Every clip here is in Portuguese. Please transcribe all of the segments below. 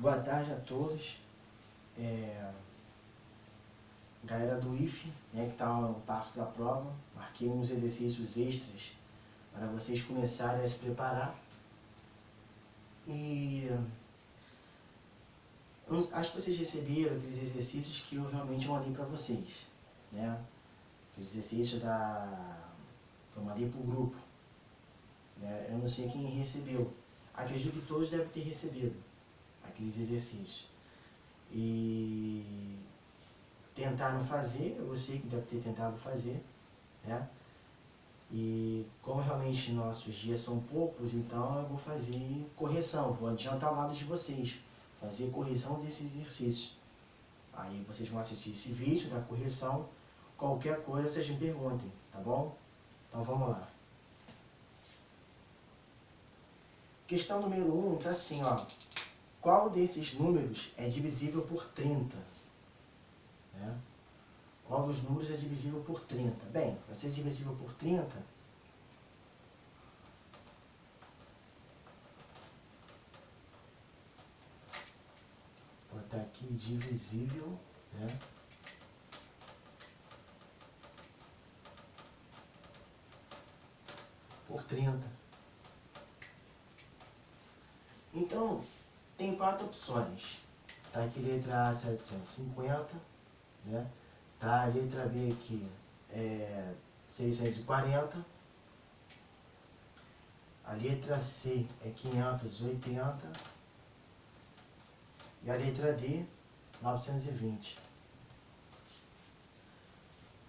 Boa tarde a todos. Galera do IFE, né, que está no passo da prova, marquei uns exercícios extras para vocês começarem a se preparar. E acho que vocês receberam aqueles exercícios que eu realmente mandei para vocês, né? Aqueles exercícios que eu mandei para o grupo, né? Eu não sei quem recebeu. Acredito que todos devem ter recebido aqueles exercícios. E tentaram fazer, eu sei que deve ter tentado fazer, né? E como realmente nossos dias são poucos, então eu vou fazer correção, vou adiantar o lado de vocês, fazer correção desses exercícios. Aí vocês vão assistir esse vídeo da correção, qualquer coisa vocês me perguntem, tá bom? Então vamos lá. Questão número 1 tá assim, ó. Qual desses números é divisível por 30? Né? Qual dos números é divisível por 30? Bem, para ser divisível por 30, vou botar aqui divisível, né? Por 30. Então, tem 4 opções. Tá aqui letra A, 750, né? Tá a letra B aqui, 640. A letra C é 580. E a letra D, 920.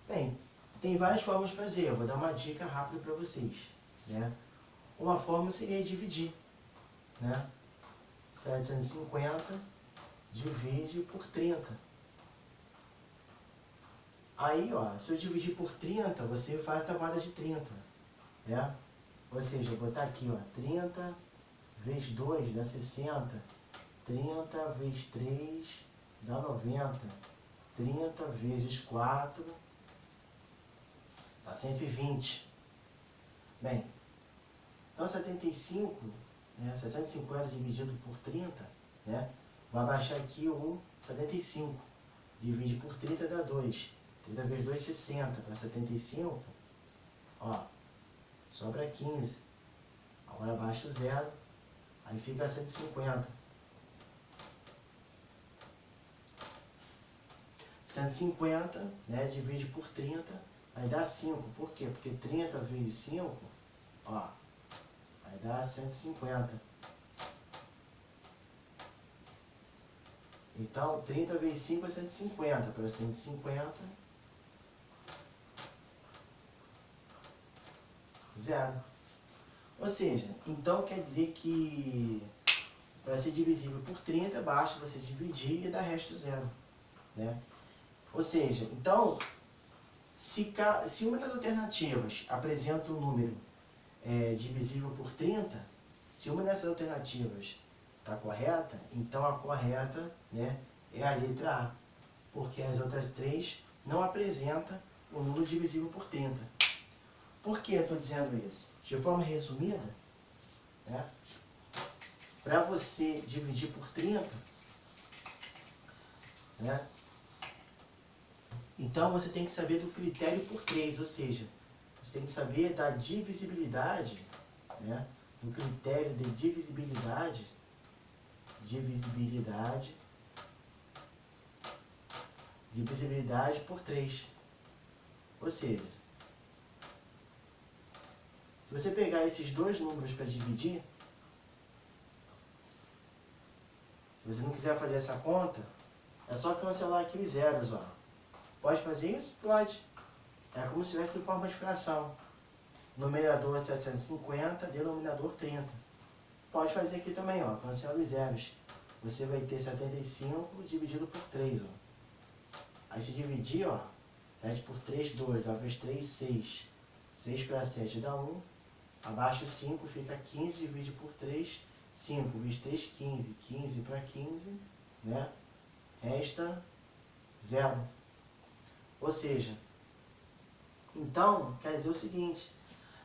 Bem, tem várias formas de fazer. Eu vou dar uma dica rápida para vocês, né? Uma forma seria dividir, né? 750 divide por 30. Aí, ó, se eu dividir por 30, você faz a tabuada de 30, né? Ou seja, eu vou botar aqui, ó, 30 vezes 2 dá 60, 30 vezes 3 dá 90, 30 vezes 4 dá 120. Bem, então 75, né, 650 dividido por 30, né, vou abaixar aqui o 75, divide por 30 dá 2. 30 vezes 2, 60, para 75, ó, sobra 15. Agora abaixo o 0, aí fica 150. 150, né, divide por 30, aí dá 5. Por quê? Porque 30 vezes 5, ó, aí dá 150. Então, 30 vezes 5 é 150. Para 150, 0. Ou seja, então quer dizer que para ser divisível por 30, basta você dividir e dar resto 0. Né? Ou seja, então, se uma das alternativas apresenta um número divisível por 30, se uma dessas alternativas está correta, então a correta, né, é a letra A, porque as outras 3 não apresentam um número divisível por 30. Por que eu estou dizendo isso? De forma resumida, né, para você dividir por 30, né, então você tem que saber do critério por 3, ou seja, você tem que saber da divisibilidade, né, do critério de divisibilidade por 3. Ou seja, se você pegar esses dois números para dividir, se você não quiser fazer essa conta, é só cancelar aqui os zeros, ó. Pode fazer isso? Pode. É como se tivesse em forma de fração. Numerador 750, denominador 30. Pode fazer aqui também, ó. Cancela os zeros. Você vai ter 75 dividido por 3, ó. Aí se dividir, ó, 7 por 3, 2. 9 vezes 3, 6. 6 para 7 dá 1. Abaixo 5 fica 15, divide por 3. 5 vezes 3, 15. 15 para 15, né? Resta 0. Ou seja, então, quer dizer o seguinte.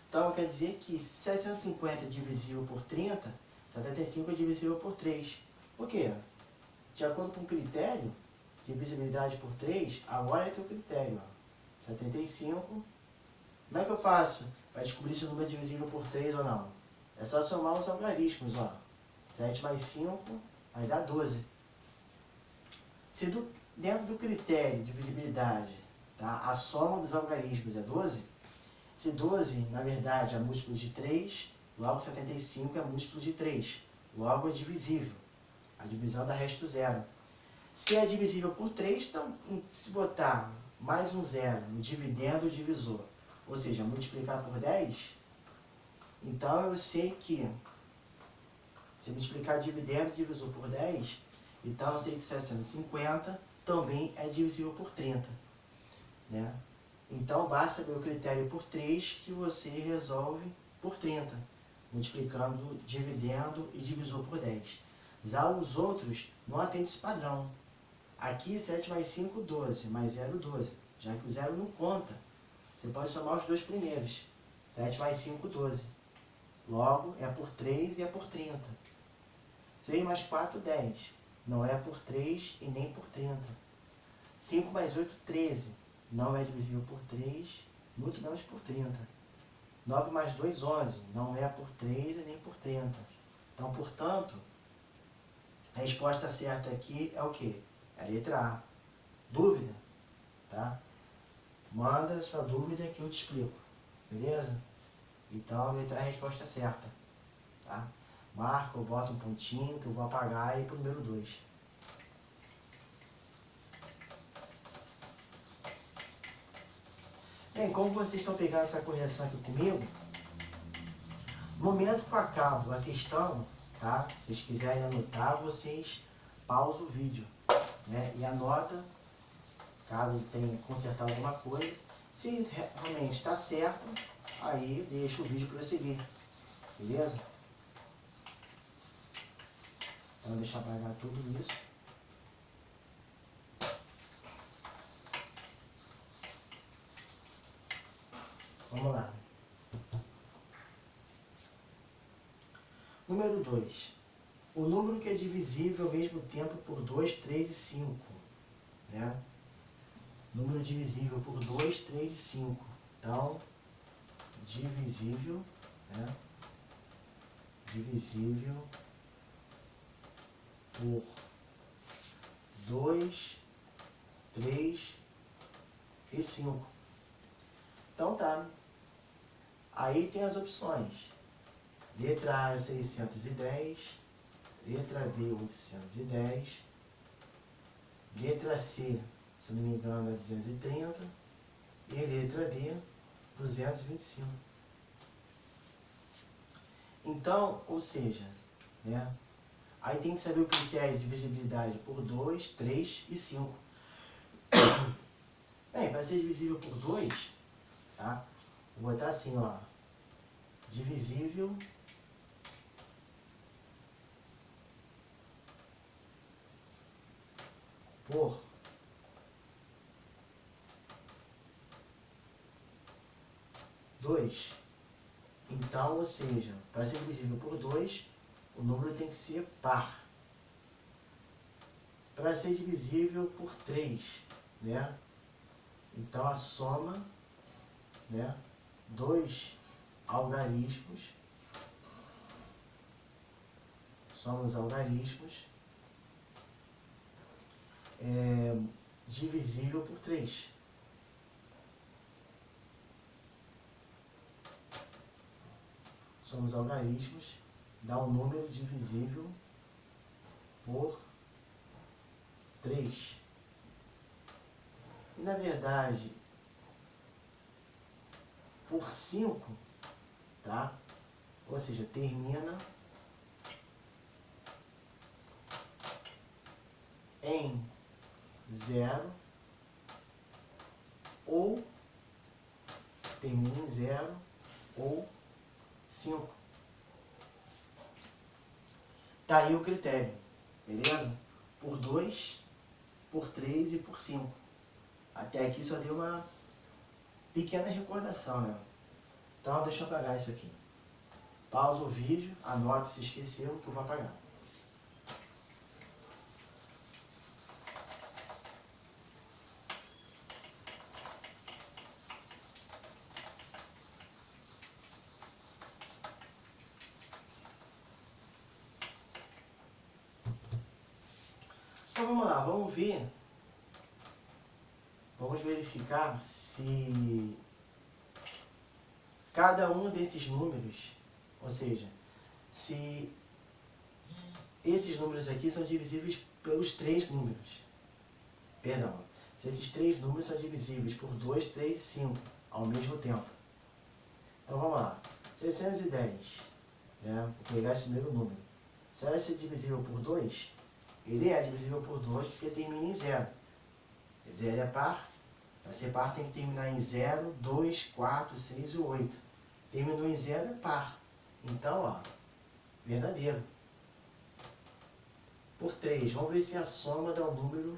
Então, quer dizer que 750 é divisível por 30, 75 é divisível por 3. Por quê? de acordo com o critério, divisibilidade por 3, agora é teu critério. Ó. 75. Como é que eu faço para descobrir se o número é divisível por 3 ou não? É só somar os algarismos. Ó. 7 mais 5 vai dar 12. Se dentro do critério de divisibilidade, tá, a soma dos algarismos é 12, se 12, na verdade, é múltiplo de 3, logo 75 é múltiplo de 3. Logo é divisível. A divisão dá resto zero. Se é divisível por 3, então, se botar mais um zero no dividendo do divisor, ou seja, multiplicar por 10, então eu sei que, se multiplicar dividendo do divisor por 10, então eu sei que 650 também é divisível por 30. Né? Então basta ver o critério por 3 que você resolve por 30, multiplicando dividendo e divisor por 10. Já os outros não atendem esse padrão. Aqui 7 mais 5, 12, mais 0, 12. Já que o 0 não conta, você pode somar os dois primeiros. 7 mais 5, 12. Logo, é por 3 e é por 30. 6 mais 4, 10. Não é por 3 e nem por 30. 5 mais 8, 13. Não é divisível por 3, muito menos por 30. 9 mais 2, 11. Não é por 3 e nem por 30. Então, portanto, a resposta certa aqui é o quê? É a letra A. Dúvida? Tá? Manda sua dúvida que eu te explico. Beleza? Então, a letra A é a resposta certa. Tá? Marca ou bota um pontinho que eu vou apagar aí pro número 2. Bem, como vocês estão pegando essa correção aqui comigo, no momento que eu acabo a questão, tá? Se vocês quiserem anotar, vocês pausam o vídeo, né? E anota, caso tenha consertado alguma coisa. Se realmente está certo, aí deixa o vídeo prosseguir, beleza? Então deixa eu apagar tudo isso. Vamos lá. Número 2. O número que é divisível ao mesmo tempo por 2, 3 e 5. Né? Número divisível por 2, 3 e 5. Então, divisível, né? Divisível por 2, 3 e 5. Então tá. Aí tem as opções. Letra A é 610, letra B 810, letra C, se não me engano, é 230 e letra D 225. Então, ou seja, né? Aí tem que saber o critério de divisibilidade por 2, 3 e 5. Bem, para ser divisível por 2, tá? Vou botar assim, ó. Divisível por 2. Então, ou seja, para ser divisível por 2, o número tem que ser par. Para ser divisível por 3, né? Então a soma, né? 2 algarismos, soma os algarismos, é divisível por 3. Soma os algarismos, dá um número divisível por 3. E na verdade, por 5, tá? Ou seja, termina em 0 ou termina em 0 ou 5. Tá aí o critério, beleza? Por 2, por 3 e por 5. Até aqui só deu uma pequena recordação, né? Então deixa eu apagar isso aqui. Pausa o vídeo, anota se esqueceu que eu vou apagar. Então vamos lá, vamos ver. Vamos verificar se cada um desses números, ou seja, se esses números aqui são divisíveis pelos 3 números. Perdão, se esses 3 números são divisíveis por 2, 3 e 5 ao mesmo tempo. Então vamos lá. 610, né? Vou pegar esse primeiro número. Se ele é divisível por 2, ele é divisível por 2 porque termina em 0. 0 é par. Para ser par tem que terminar em 0, 2, 4, 6 e 8. Terminou em 0 é par. Então, ó, verdadeiro. Por 3, vamos ver se a soma dá um número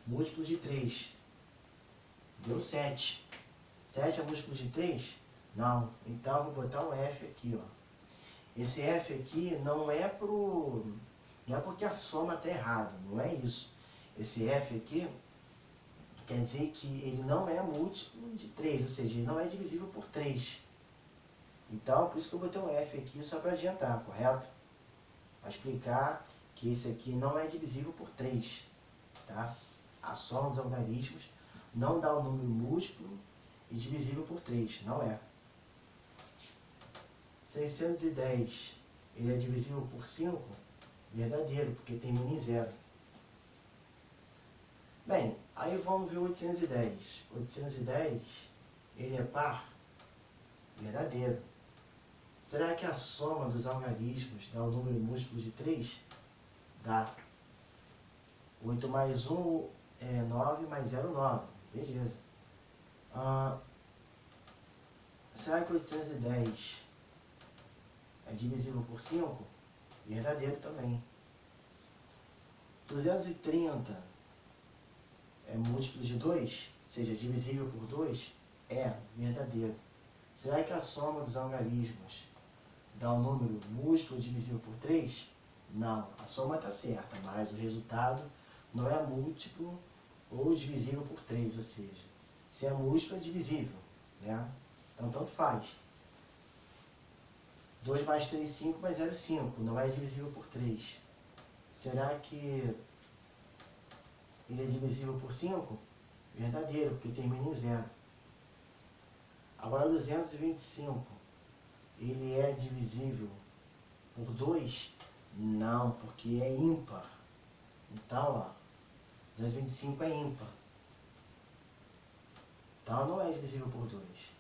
múltiplo de 3. Deu 7. 7 é múltiplo de 3? Não. Então, eu vou botar um F aqui, ó. Esse F aqui não é porque a soma está errada, não é isso. Esse F aqui quer dizer que ele não é múltiplo de 3, ou seja, ele não é divisível por 3. Então, por isso que eu botei um F aqui só para adiantar, correto? Para explicar que esse aqui não é divisível por 3. Tá? A soma dos algarismos não dá o número múltiplo e divisível por 3, não é. 610, ele é divisível por 5? Verdadeiro, porque termina em 0. Bem, aí vamos ver 810. 810, ele é par? Verdadeiro. Será que a soma dos algarismos dá o número múltiplo de 3? Dá. 8 mais 1 é 9, mais 0, 9. Beleza. Será que 810 é divisível por 5? Verdadeiro também. 230 é múltiplo de 2? Ou seja, divisível por 2? É verdadeiro. Será que a soma dos algarismos dá um número múltiplo divisível por 3? Não. A soma está certa, mas o resultado não é múltiplo ou divisível por 3. Ou seja, se é múltiplo é divisível, né? Então, tanto faz. 2 mais 3, 5, mais 0, 5. Não é divisível por 3. Será que ele é divisível por 5? Verdadeiro, porque termina em 0. Agora, 225. Ele é divisível por 2? Não, porque é ímpar. Então, ó, 225 é ímpar. Então, não é divisível por 2.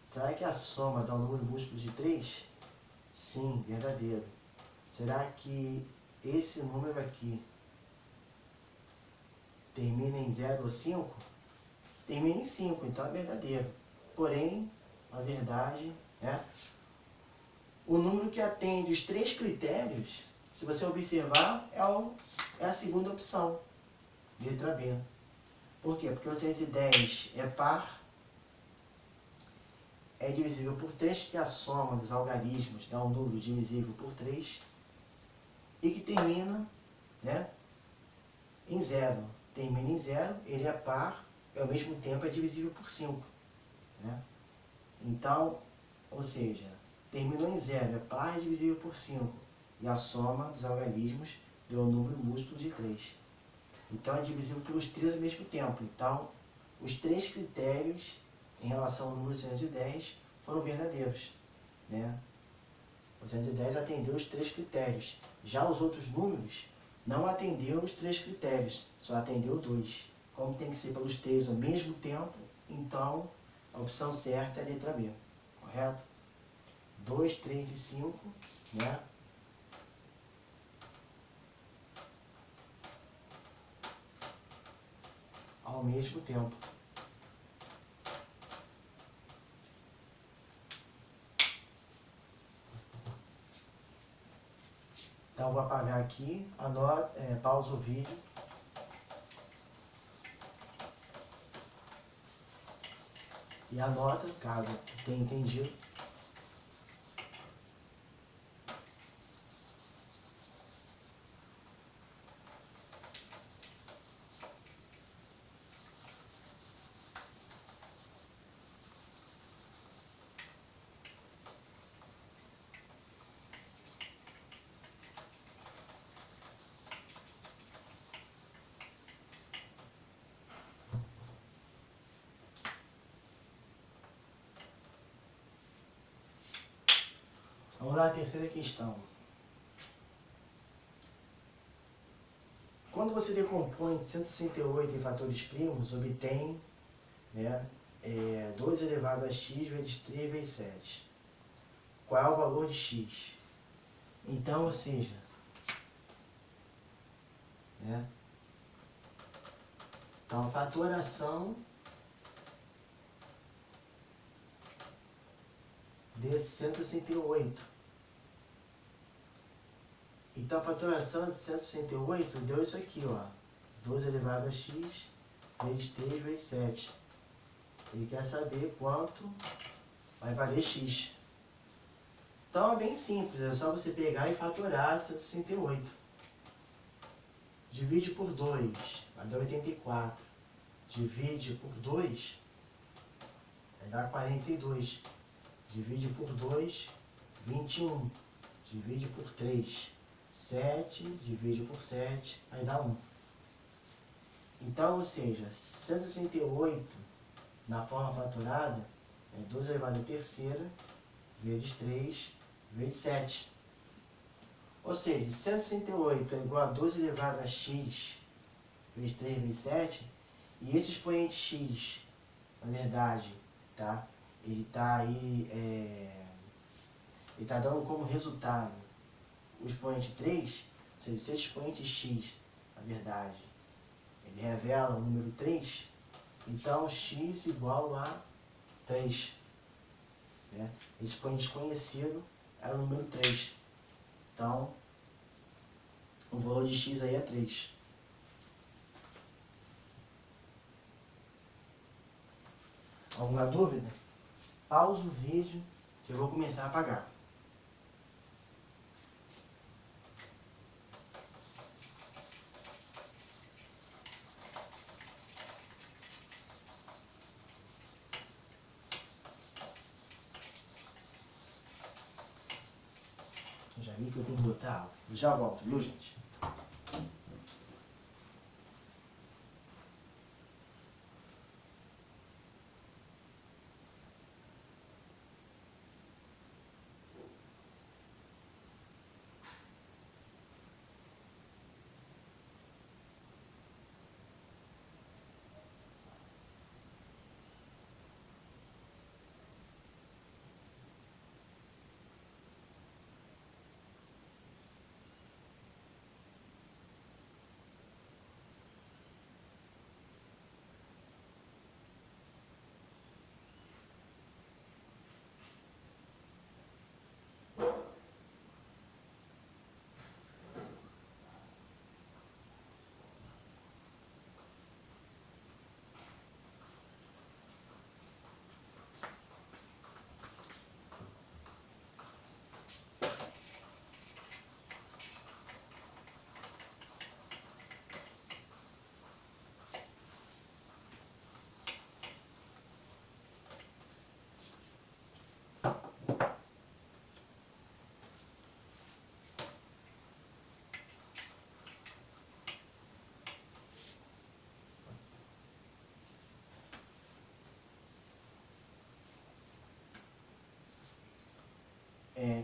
Será que a soma dá um número múltiplo de 3? Sim, verdadeiro. Será que esse número aqui termina em 0 ou 5? Termina em 5, então é verdadeiro. Porém, a verdade é o número que atende os 3 critérios, se você observar, é a segunda opção, letra B. Por quê? Porque 810 é par, é divisível por 3, que a soma dos algarismos dá um número divisível por 3, e que termina, né, em 0. Termina em 0, ele é par, e ao mesmo tempo é divisível por 5. Né? Então, ou seja, terminou em 0, é par, é divisível por 5. E a soma dos algarismos deu um número múltiplo de 3. Então, é divisível pelos 3 ao mesmo tempo. Então, os 3 critérios em relação ao número 210 foram verdadeiros. Né? O 210 atendeu os 3 critérios. Já os outros números não atendeu os 3 critérios, só atendeu 2. Como tem que ser pelos 3 ao mesmo tempo, então a opção certa é a letra B. Correto? 2, 3 e 5, né? Ao mesmo tempo. Então, vou apagar aqui, pausa o vídeo. E anota, caso tenha entendido. Vamos lá, a terceira questão. Quando você decompõe 168 em fatores primos, obtém, né, 2 elevado a x vezes 3 vezes 7. Qual é o valor de x? Então, ou seja, né, então, fatoração desse 168. Então, a fatoração de 168 deu isso aqui, ó. 2 elevado a x vezes 3 vezes 7. Ele quer saber quanto vai valer x. Então, é bem simples. É só você pegar e fatorar 168. Divide por 2, vai dar 84. Divide por 2, vai dar 42. Divide por 2, 21. Divide por 3, 7. Divide por 7, vai dar 1. Então, ou seja, 168 na forma fatorada é 2 elevado a terceira vezes 3 vezes 7. Ou seja, 168 é igual a 2 elevado a x vezes 3 vezes 7. E esse expoente x, na verdade, tá? Ele está aí, ele está dando como resultado o expoente 3. Ou seja, se esse expoente x, na verdade, ele revela o número 3, então x igual a 3. Né? Esse expoente desconhecido era o número 3. Então, o valor de x aí é 3. Alguma dúvida? Pausa o vídeo que eu vou começar a apagar. Já vi que eu tenho que botar água. Já volto, viu, gente?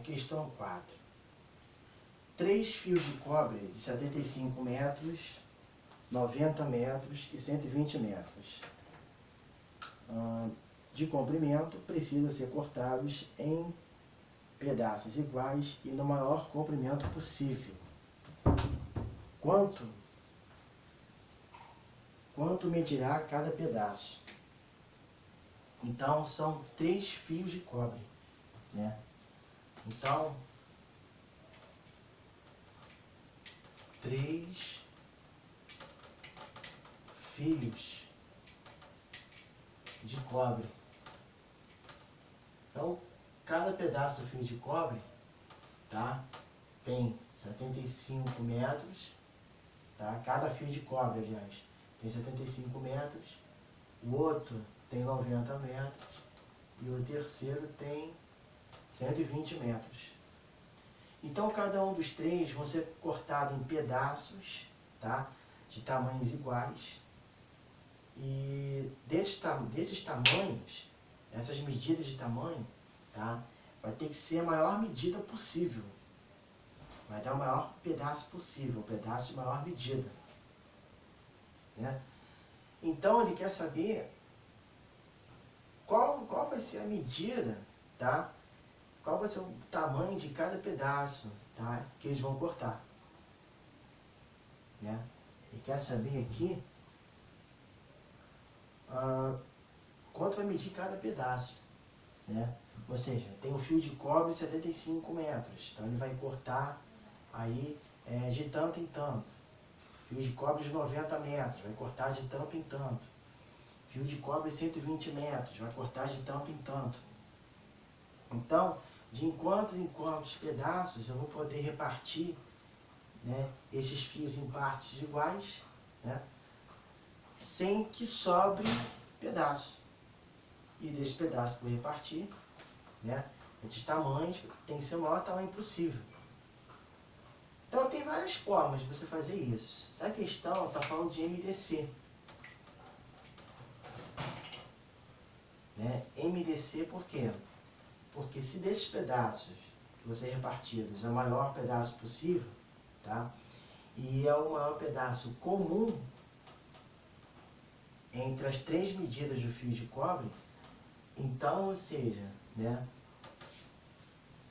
Questão 4. 3 fios de cobre de 75 metros, 90 metros e 120 metros de comprimento precisam ser cortados em pedaços iguais e no maior comprimento possível. Quanto medirá cada pedaço? Então, são 3 fios de cobre, né? Então, 3 fios de cobre. Então, cada pedaço de fio de cobre, tá, tem 75 metros, tá? Cada fio de cobre, aliás, tem 75 metros, o outro tem 90 metros e o terceiro tem 120 metros. Então, cada um dos 3 vão ser cortados em pedaços, tá, de tamanhos iguais. E desses tamanhos, essas medidas de tamanho, tá, vai ter que ser a maior medida possível. Vai dar o maior pedaço possível, o pedaço de maior medida. Né? Então ele quer saber qual vai ser a medida, tá? Qual vai ser o tamanho de cada pedaço, tá? Que eles vão cortar. Né? Ele quer saber aqui quanto vai medir cada pedaço. Né? Ou seja, tem um fio de cobre de 75 metros, então ele vai cortar aí de tanto em tanto. Fio de cobre de 90 metros, vai cortar de tanto em tanto. Fio de cobre de 120 metros, vai cortar de tanto em tanto. Então, de quantos em quantos pedaços eu vou poder repartir, né, esses fios em partes iguais, né, sem que sobre pedaço. E desse pedaço que eu vou repartir, né, esses tamanhos tem que ser o maior tamanho possível. Então tem várias formas de você fazer isso. Essa questão está falando de MDC. Né? MDC por quê? Porque se desses pedaços que você repartidos é o maior pedaço possível, tá? E é o maior pedaço comum entre as 3 medidas do fio de cobre, então, ou seja, né,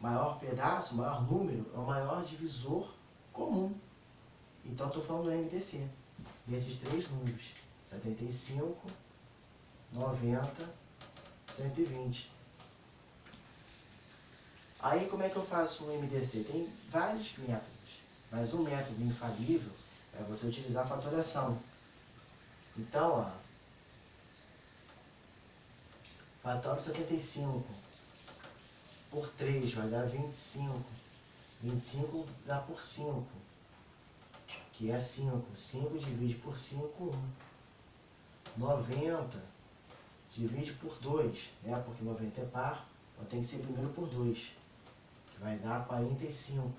maior pedaço, maior número, é o maior divisor comum. Então, estou falando do MDC, desses 3 números, 75, 90, 120. Aí, como é que eu faço um MDC? Tem vários métodos, mas um método infalível é você utilizar a fatoração. Então, ó, fator 75 por 3 vai dar 25. 25 dá por 5, que é 5. 5 divide por 5, 1. 90 divide por 2, né? Porque 90 é par, então tem que ser primeiro por 2, que vai dar 45.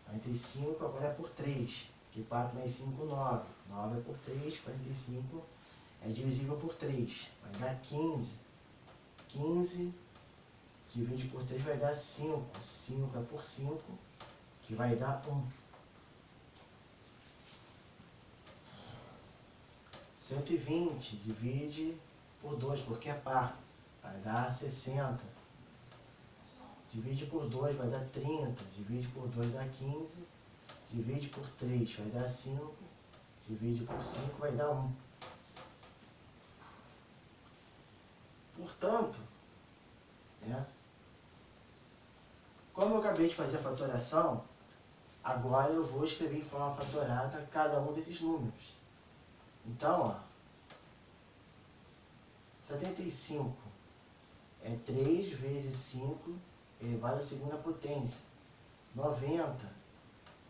45 agora é por 3, que 4 mais 5, 9. 9 é por 3, 45 é divisível por 3, vai dar 15. 15 divide por 3 vai dar 5. 5 é por 5, que vai dar 1. 120 divide por 2, porque é par, vai dar 60. Divide por 2 vai dar 30. Divide por 2 dá 15. Divide por 3 vai dar 5. Divide por 5 vai dar 1. Portanto, né, como eu acabei de fazer a fatoração, agora eu vou escrever em forma fatorada cada um desses números. Então, ó, 75 é 3 vezes 5 elevado à segunda potência. 90,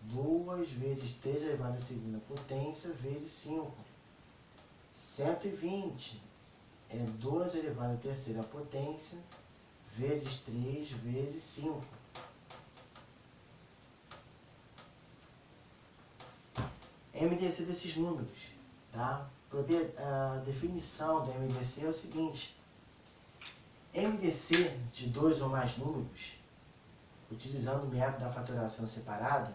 2 vezes 3 elevado à segunda potência vezes 5. 120 é 2 elevado à terceira potência vezes 3 vezes 5. MDC desses números, tá? A definição do MDC é o seguinte: MDC de 2 ou mais números, utilizando o método da fatoração separada,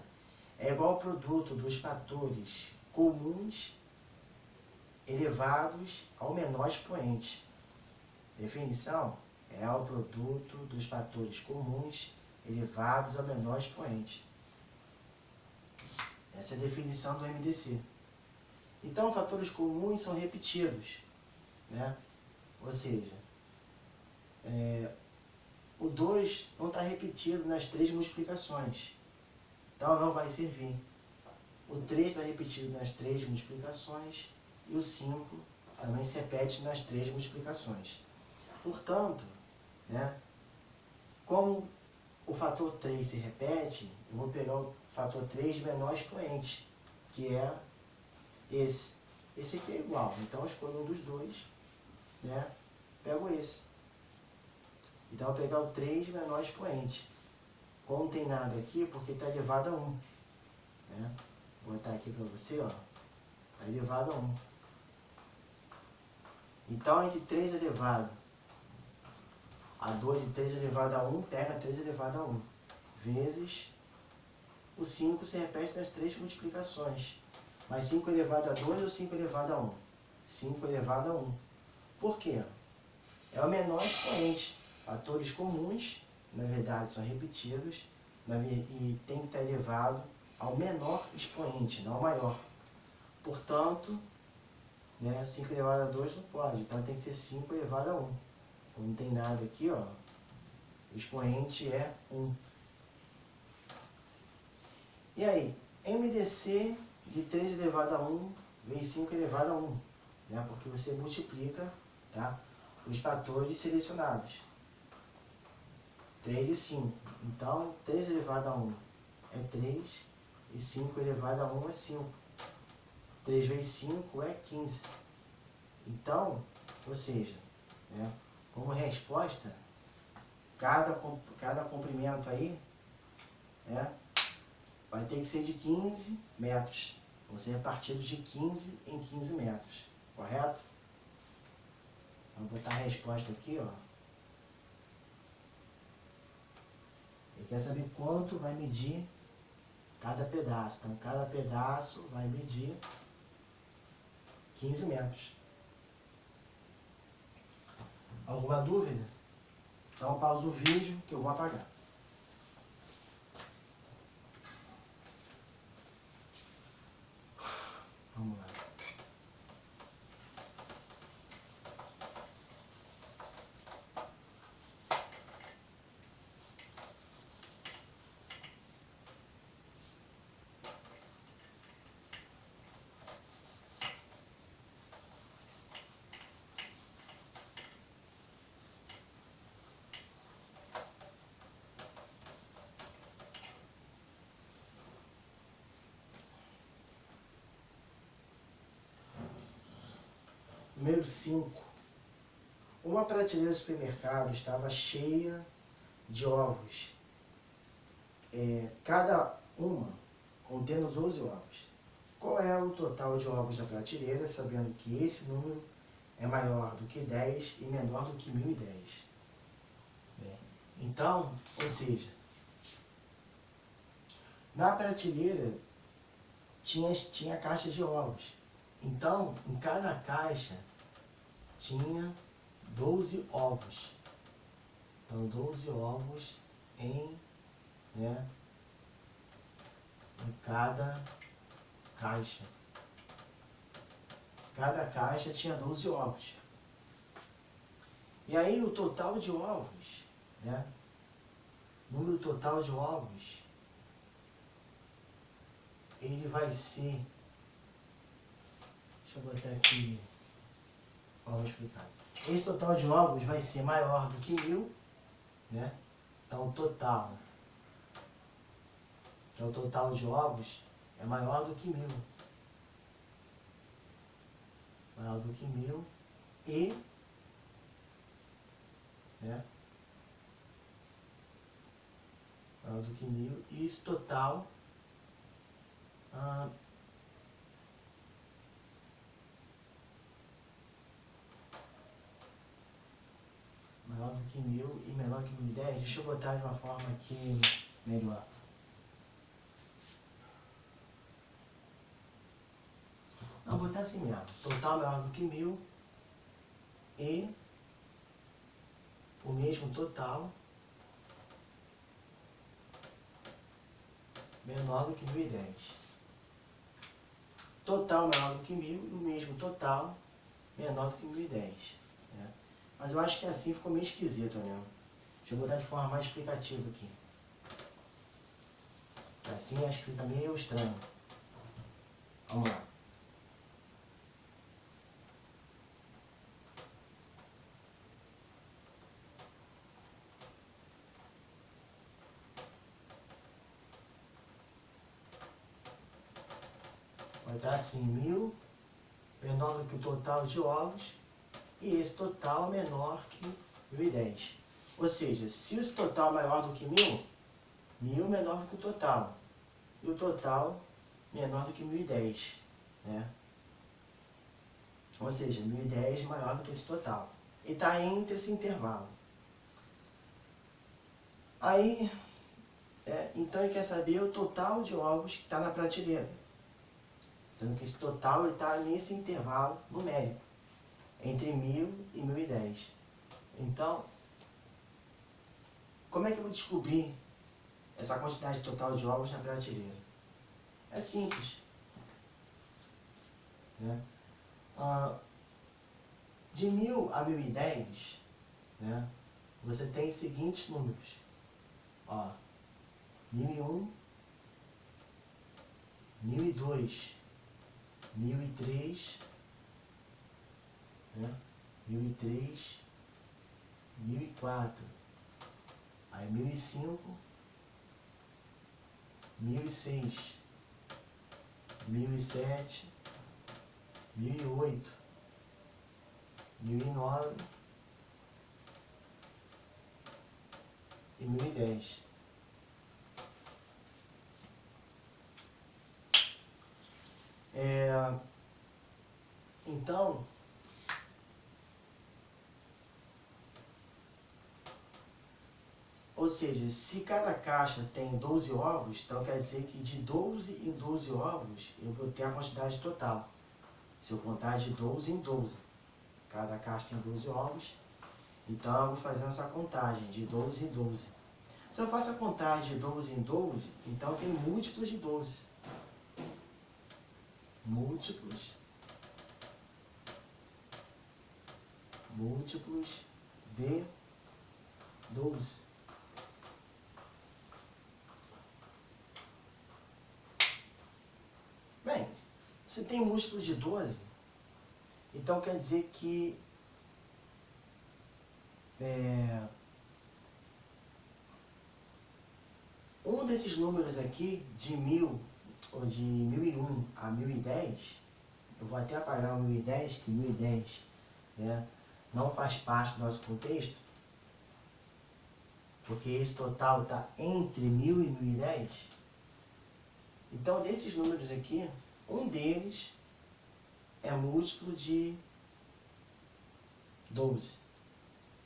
é igual ao produto dos fatores comuns elevados ao menor expoente. Definição é o produto dos fatores comuns elevados ao menor expoente. Essa é a definição do MDC. Então, fatores comuns são repetidos, né? Ou seja, o 2 não está repetido nas 3 multiplicações, então não vai servir. O 3 está repetido nas 3 multiplicações e o 5 também se repete nas 3 multiplicações. Portanto, né, como o fator 3 se repete, eu vou pegar o fator 3 de menor expoente, que é esse. Esse aqui é igual, então eu escolho um dos dois, né, pego esse. Então eu vou pegar o 3 de menor expoente. Como não tem nada aqui, porque está elevado a 1. Né? Vou botar aqui para você, ó. Está elevado a 1. Então, entre 3 elevado a 2 de 3 elevado a 1, pega 3 elevado a 1, vezes o 5 se repete nas 3 multiplicações. Mas 5 elevado a 2 ou 5 elevado a 1? 5 elevado a 1. Por quê? É o menor expoente. Fatores comuns, na verdade, são repetidos e tem que estar elevado ao menor expoente, não ao maior. Portanto, 5 elevado a 2 não pode, então tem que ser 5 elevado a 1. Não tem nada aqui, ó. O expoente é 1. E aí, MDC de 3 elevado a 1 vezes 5 elevado a 1, porque você multiplica, tá, os fatores selecionados. 3 e 5. Então, 3 elevado a 1 é 3 e 5 elevado a 1 é 5. 3 vezes 5 é 15. Então, ou seja, como resposta, cada comprimento aí vai ter que ser de 15 metros. Vão ser repartidos de 15 em 15 metros. Correto? Vou botar a resposta aqui, ó. Ele quer saber quanto vai medir cada pedaço. Então, cada pedaço vai medir 15 metros. Alguma dúvida? Então, pausa o vídeo que eu vou apagar. Vamos lá. Número 5. Uma prateleira do supermercado estava cheia de ovos. Cada uma contendo 12 ovos. Qual é o total de ovos da prateleira, sabendo que esse número é maior do que 10 e menor do que 1010? Então, ou seja, na prateleira tinha caixas de ovos. Então, em cada caixa tinha 12 ovos. Então, 12 ovos em cada caixa. Cada caixa tinha 12 ovos. E aí o total de ovos, número total de ovos, ele vai ser, deixa eu botar aqui, vamos explicar. Esse total de ovos vai ser maior do que 1000, Então o total, que é o total de ovos, é maior do que 1000. Maior do que 1000 e, maior do que 1000, e esse total maior do que 1000 e menor que 1010. Deixa eu botar de uma forma aqui melhor. Não, vou botar assim mesmo. Total maior do que 1000 e o mesmo total menor do que 1010. Total maior do que 1000 e o mesmo total menor do que 1010. Mas eu acho que assim ficou meio esquisito, Deixa eu botar de forma mais explicativa aqui. Assim acho que fica meio estranho. Vamos lá. Vai estar assim, 1000 menor do que o total de ovos e esse total menor que 1010. Ou seja, se esse total é maior do que 1000, 1000 menor do que o total. E o total menor do que 1010. Ou seja, 1010 maior do que esse total. E está entre esse intervalo. Aí, então ele quer saber o total de ovos que está na prateleira. Sendo que esse total está nesse intervalo numérico, entre 1000 e 1010. Então, como é que eu vou descobrir essa quantidade total de ovos na prateleira? É simples. Né? De 1000 a 1010, né, você tem os seguintes números. 1001, 1002, 1003, né, 1003, 1004, aí 1005, 1006, 1007, 1008, 1009 e 1010. Então, ou seja, se cada caixa tem 12 ovos, então quer dizer que de 12 em 12 ovos eu vou ter a quantidade total. Se eu contar de 12 em 12, cada caixa tem 12 ovos, então eu vou fazer essa contagem de 12 em 12. Se eu faço a contagem de 12 em 12, então tem múltiplos de 12. Múltiplos de 12. Bem, se tem múltiplos de 12, então quer dizer que um desses números aqui, de 1000, ou de 1001 a 1010, eu vou até apagar o 1010, que 1010, né, não faz parte do nosso contexto, porque esse total está entre 1000 e 1010. Então, desses números aqui, um deles é múltiplo de 12.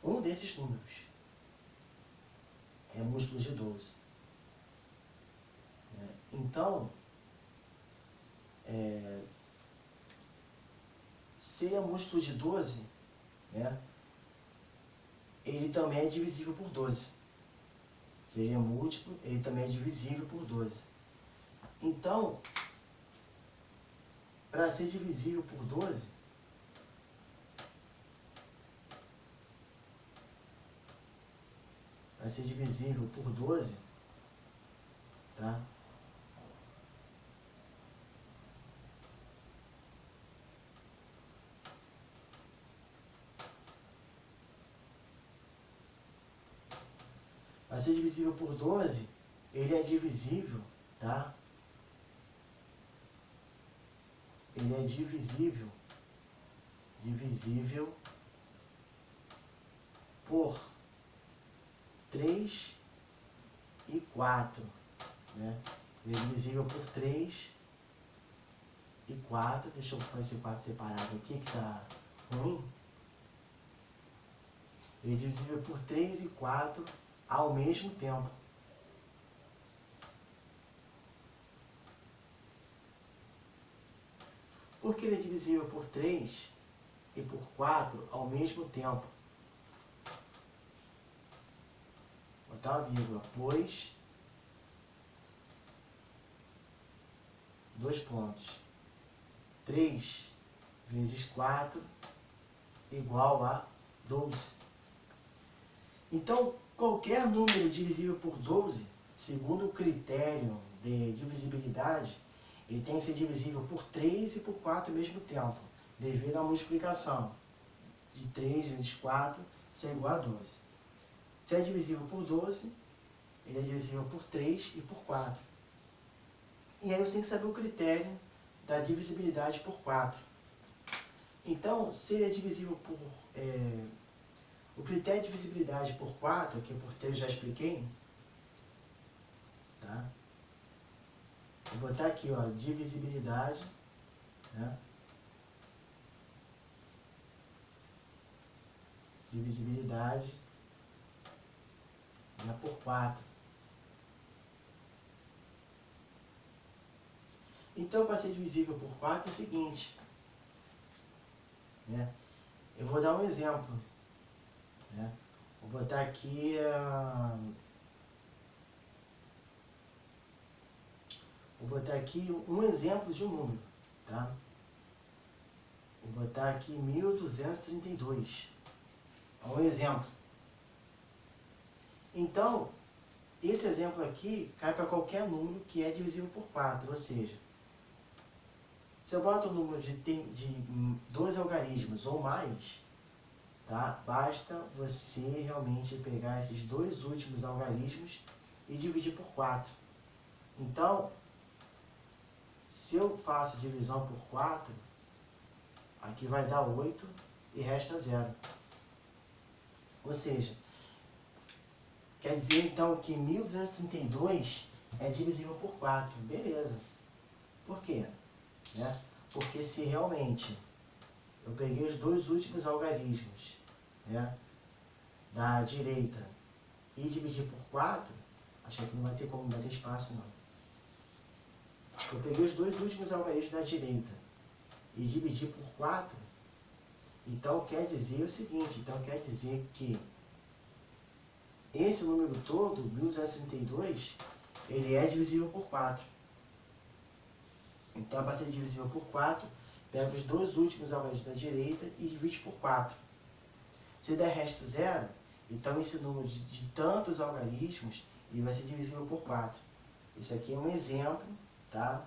Um desses números é múltiplo de 12. Então, se ele é múltiplo de 12, né, ele também é divisível por 12. Se ele é múltiplo, ele também é divisível por 12. Então, para ser divisível por 12, tá? Para ser divisível por 12, ele é divisível, tá? Ele é divisível por 3 e 4, né? Ele é divisível por 3 e 4. Deixa eu pôr esse 4 separado aqui, que está ruim. Ele é divisível por 3 e 4 ao mesmo tempo. Por que ele é divisível por 3 e por 4 ao mesmo tempo? Vou botar uma vírgula, pois, 2 pontos, 3 vezes 4 igual a 12. Então, qualquer número divisível por 12, segundo o critério de divisibilidade, ele tem que ser divisível por 3 e por 4 ao mesmo tempo, devido à multiplicação de 3 vezes 4 ser igual a 12. Se é divisível por 12, ele é divisível por 3 e por 4. E aí você tem que saber o critério da divisibilidade por 4. Então, se ele é divisível por... o critério de divisibilidade por 4, que por 3 eu já expliquei, tá? Vou botar aqui, ó, divisibilidade, né? Divisibilidade né, por 4. Então, para ser divisível por 4 é o seguinte, né? Eu vou dar um exemplo, né? Vou botar aqui um exemplo de um número, tá? Vou botar aqui 1232. É um exemplo. Então, esse exemplo aqui cai para qualquer número que é divisível por 4, ou seja, se eu boto o número de 2 algarismos ou mais, tá? Basta você realmente pegar esses dois últimos algarismos e dividir por 4. Então, se eu faço divisão por 4, aqui vai dar 8 e resta 0. Ou seja, quer dizer então que 1232 é divisível por 4. Beleza. Por quê? Né? Porque se realmente eu peguei os dois últimos algarismos, né, da direita e dividir por 4, acho que não vai ter como, não vai ter espaço não. Eu peguei os dois últimos algarismos da direita e dividi por 4, então quer dizer o seguinte, então quer dizer que esse número todo, 1232, ele é divisível por 4. Então, para ser divisível por 4, pega os dois últimos algarismos da direita e divide por 4. Se der resto 0, então esse número de tantos algarismos, ele vai ser divisível por 4. Isso aqui é um exemplo, tá?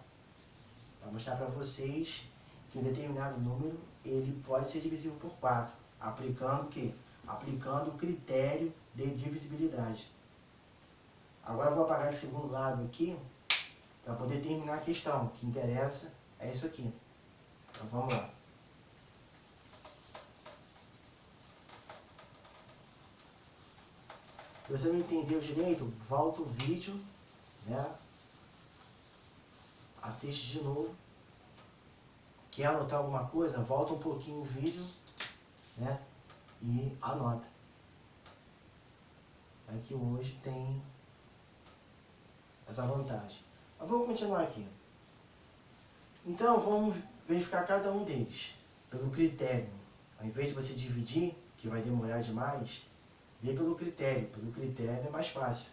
Para mostrar para vocês que um determinado número, ele pode ser divisível por 4. Aplicando o quê? Aplicando o critério de divisibilidade. Agora eu vou apagar esse segundo lado aqui, para poder terminar a questão. O que interessa é isso aqui. Então vamos lá. Se você não entendeu direito, volta o vídeo, né? Assiste de novo. Quer anotar alguma coisa? Volta um pouquinho o vídeo, né? E anota. Aqui hoje tem essa vantagem. Mas vamos continuar aqui. Então, vamos verificar cada um deles pelo critério. Ao invés de você dividir, que vai demorar demais, vê pelo critério. Pelo critério é mais fácil.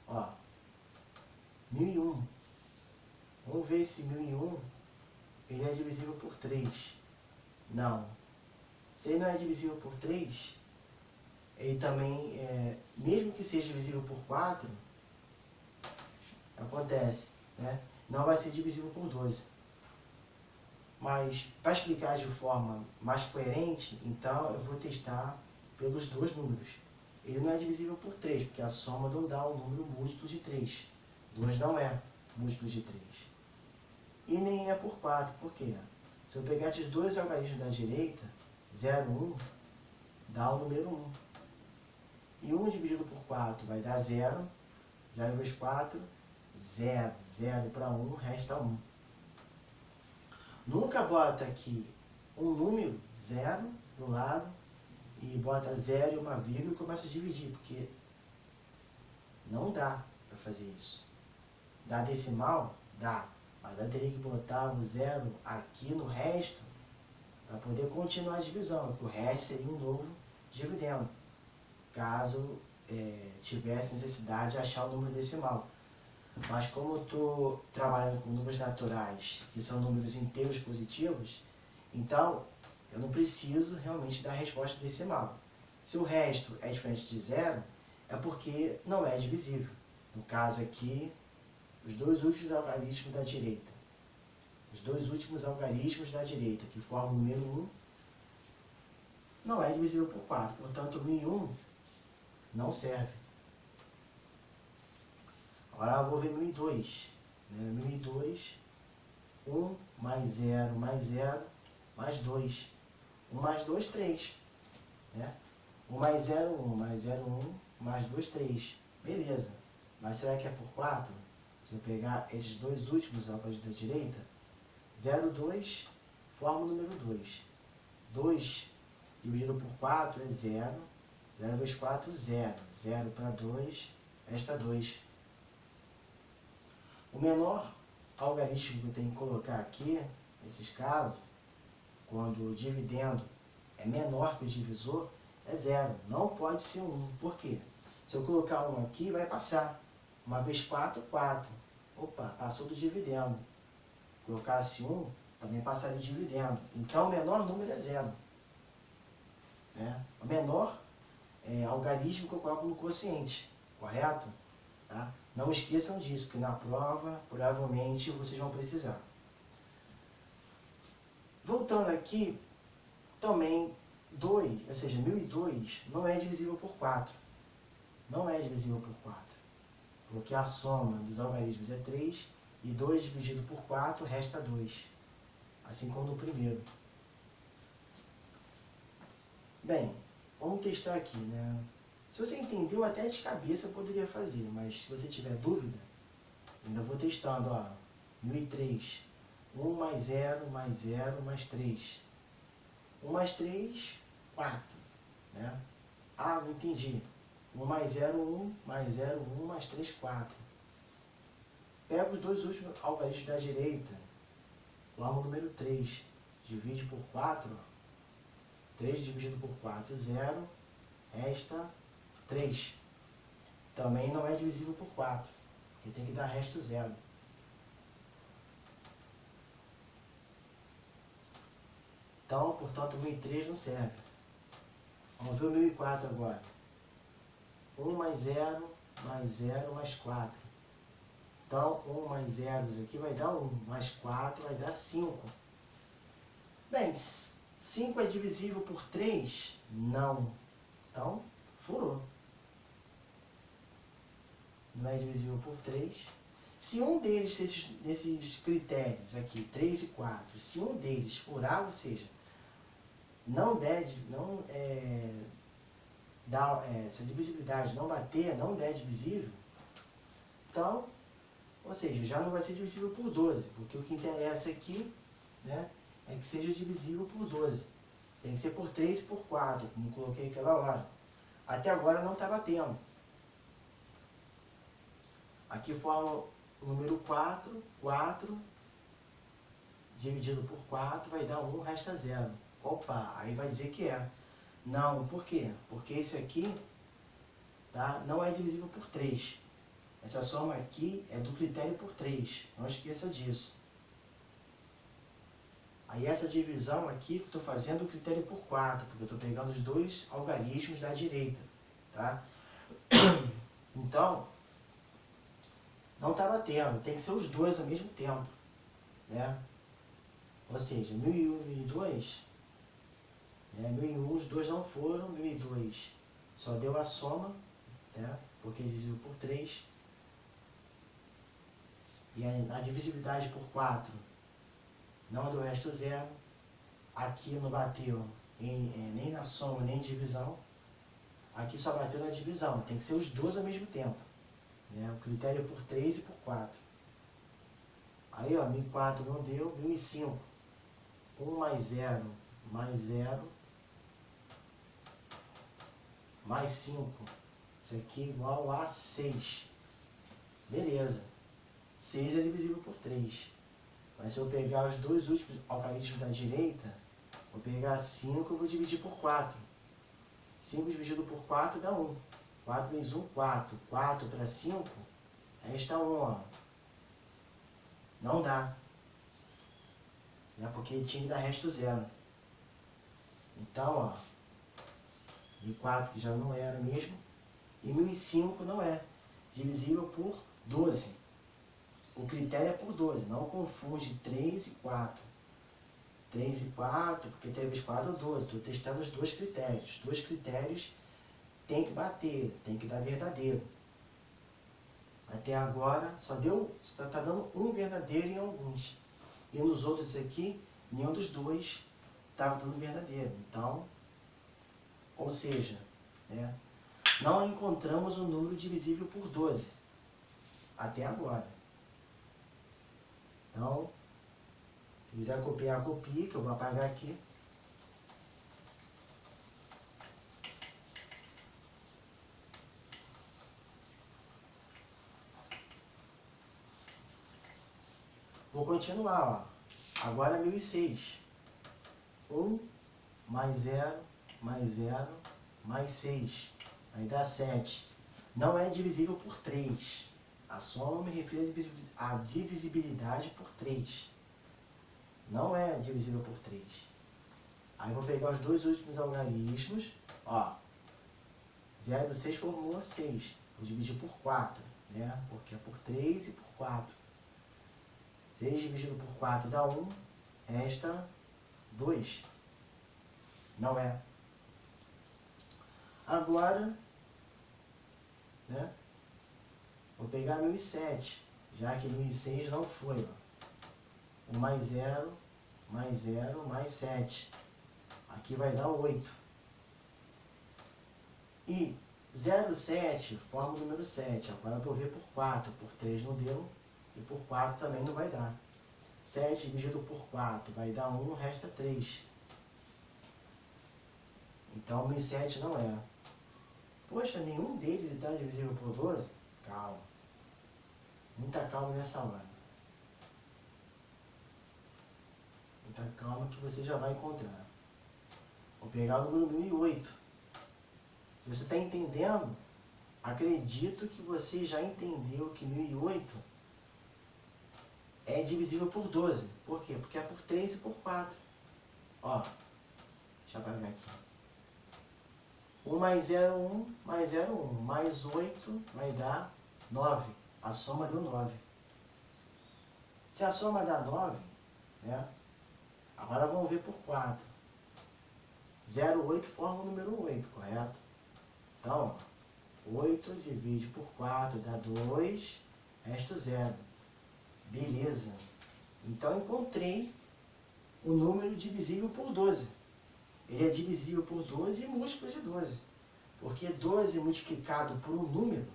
Ó, 1001. Vamos ver se 1001 ele é divisível por 3. Não. Se ele não é divisível por 3, ele também, mesmo que seja divisível por 4, acontece, né? Não vai ser divisível por 12. Mas, para explicar de forma mais coerente, então eu vou testar pelos dois números. Ele não é divisível por 3, porque a soma não dá um número múltiplo de 3. 2 não é múltiplo de 3. E nem é por 4, por quê? Se eu pegar esses dois algarismos da direita, 0, 1, dá o número 1. E 1 dividido por 4 vai dar 0. 0 vezes 4, 0. 0 para 1, resta 1. Nunca bota aqui um número, 0, do lado, e bota 0 e uma vírgula e começa a dividir, porque não dá para fazer isso. Dá decimal? Dá. Mas eu teria que botar o 0 aqui no resto para poder continuar a divisão, que o resto seria um novo dividendo, caso tivesse necessidade de achar o número decimal. Mas como eu estou trabalhando com números naturais, que são números inteiros positivos, então eu não preciso realmente dar resposta decimal. Se o resto é diferente de 0, é porque não é divisível. No caso aqui, os dois últimos algarismos da direita. Os dois últimos algarismos da direita, que formam o número 1, não é divisível por 4. Portanto, o 1001 não serve. Agora eu vou ver 1002. 1002, 1 mais 0 mais 0 mais 2. 1 mais 2, 3. Né? 1 mais 0, 1 mais 0, 1 mais 2, 3. Beleza. Mas será que é por 4? Se eu pegar esses dois últimos algarismos da direita, 0, 2 forma o número 2. 2 dividido por 4 é 0. 0 vezes 4, 0. 0 para 2, resta 2. O menor algarismo que eu tenho que colocar aqui, nesses casos, quando o dividendo é menor que o divisor, é 0. Não pode ser 1. Por quê? Se eu colocar 1 aqui, vai passar. Uma vez 4, 4. Opa, passou do dividendo. Colocasse 1, também passaria o dividendo. Então, o menor número é 0. Né? O menor algarismo que eu coloco no quociente, correto? Tá? Não esqueçam disso, que na prova, provavelmente, vocês vão precisar. Voltando aqui, também 2, ou seja, 1002 não é divisível por 4. Não é divisível por 4. Porque a soma dos algarismos é 3 e 2 dividido por 4 resta 2. Assim como no primeiro. Bem, vamos testar aqui, né? Se você entendeu, até de cabeça eu poderia fazer, mas se você tiver dúvida, ainda vou testando, ó. 1003, 1 mais 0 mais 0 mais 3. 1 mais 3, 4. Né? Ah, não entendi. 1 mais 0, 1 mais 0, 1 mais 3, 4. Pega os dois últimos algarismos da direita, forma o número 3. Divide por 4, ó. 3 dividido por 4, 0. Resta 3. Também não é divisível por 4, porque tem que dar resto 0. Então, portanto, 1003 não serve. Vamos ver o 1004 agora. 1 mais 0 mais 0 mais 4. Então, 1 mais 0 aqui vai dar 1, mais 4 vai dar 5. Bem, 5 é divisível por 3? Não. Então, furou. Não é divisível por 3. Se um deles, desses critérios aqui, 3 e 4, se um deles furar, ou seja, se a divisibilidade não bater, não der divisível, então, ou seja, já não vai ser divisível por 12, porque o que interessa aqui, né, é que seja divisível por 12. Tem que ser por 3 e por 4, como coloquei aquela hora. Até agora não está batendo. Aqui forma o número 4, 4 dividido por 4 vai dar 1, resta 0. Opa, aí vai dizer que é. Não, por quê? Porque esse aqui, tá, não é divisível por 3. Essa soma aqui é do critério por 3. Não esqueça disso. Aí essa divisão aqui que eu estou fazendo é o critério por 4, porque eu estou pegando os dois algarismos da direita. Tá? Então, não está batendo. Tem que ser os dois ao mesmo tempo. Né? Ou seja, 1001 e 1002, né? 1001 os dois não foram, 1002 só deu a soma, né? Porque dividiu por 3. E a divisibilidade por 4 não deu resto 0. Aqui não bateu nem na soma, nem divisão. Aqui só bateu na divisão. Tem que ser os dois ao mesmo tempo. Né? O critério é por 3 e por 4. Aí, ó, 1004 não deu, 1005. 1 mais 0 mais 0 mais 5. Isso aqui é igual a 6. Beleza. 6 é divisível por 3. Mas se eu pegar os dois últimos algarismos da direita, vou pegar 5 e vou dividir por 4. 5 dividido por 4 dá 1. 4 vezes 1, 4. 4 para 5, resta 1. Ó. Não dá. Né? Porque tinha que dar resto 0. Então, ó, 1004 que já não era mesmo, e 1005 não é. Divisível por 12. O critério é por 12, não confunde 3 e 4. 3 e 4, porque 3 vezes 4 é 12. Estou testando os dois critérios. Os dois critérios tem que bater, tem que dar verdadeiro. Até agora só está dando um verdadeiro em alguns. E nos outros aqui, nenhum dos dois estava dando verdadeiro. Então, ou seja, né, não encontramos um número divisível por 12. Até agora. Então, se quiser copiar, copie, que eu vou apagar aqui. Vou continuar, ó. Agora 1006. 1 mais 0, mais 0, mais 6. Vai dar 7. Não é divisível por 3. A soma me refere à divisibilidade por 3. Não é divisível por 3. Aí vou pegar os dois últimos algarismos. Ó, 0,6 formou 6. Vou dividir por 4, né? Porque é por 3 e por 4. 6 dividido por 4 dá 1. Resta 2. Não é. Agora, né? Vou pegar 1007, já que 1006 não foi. Ó. 1 mais 0, mais 0, mais 7. Aqui vai dar 8. E 0,7 forma o número 7. Agora eu vou ver por 4. Por 3 não deu. E por 4 também não vai dar. 7 dividido por 4 vai dar 1, resta 3. Então 1007 não é. Poxa, nenhum deles está divisível por 12? Calma. Muita calma nessa hora. Muita calma que você já vai encontrar. Vou pegar o número 1008. Se você está entendendo, acredito que você já entendeu que 1008 é divisível por 12. Por quê? Porque é por 3 e por 4. Ó, deixa eu apagar aqui. 1 mais 0, 1, mais 0, 1. Mais 8 vai dar 9. A soma deu 9. Se a soma dá 9, né? Agora vamos ver por 4. 0,8 forma o número 8, correto? Então, 8 divide por 4 dá 2, resta 0. Beleza. Então, encontrei o número divisível por 12. Ele é divisível por 12 e múltiplo de 12. Porque 12 multiplicado por um número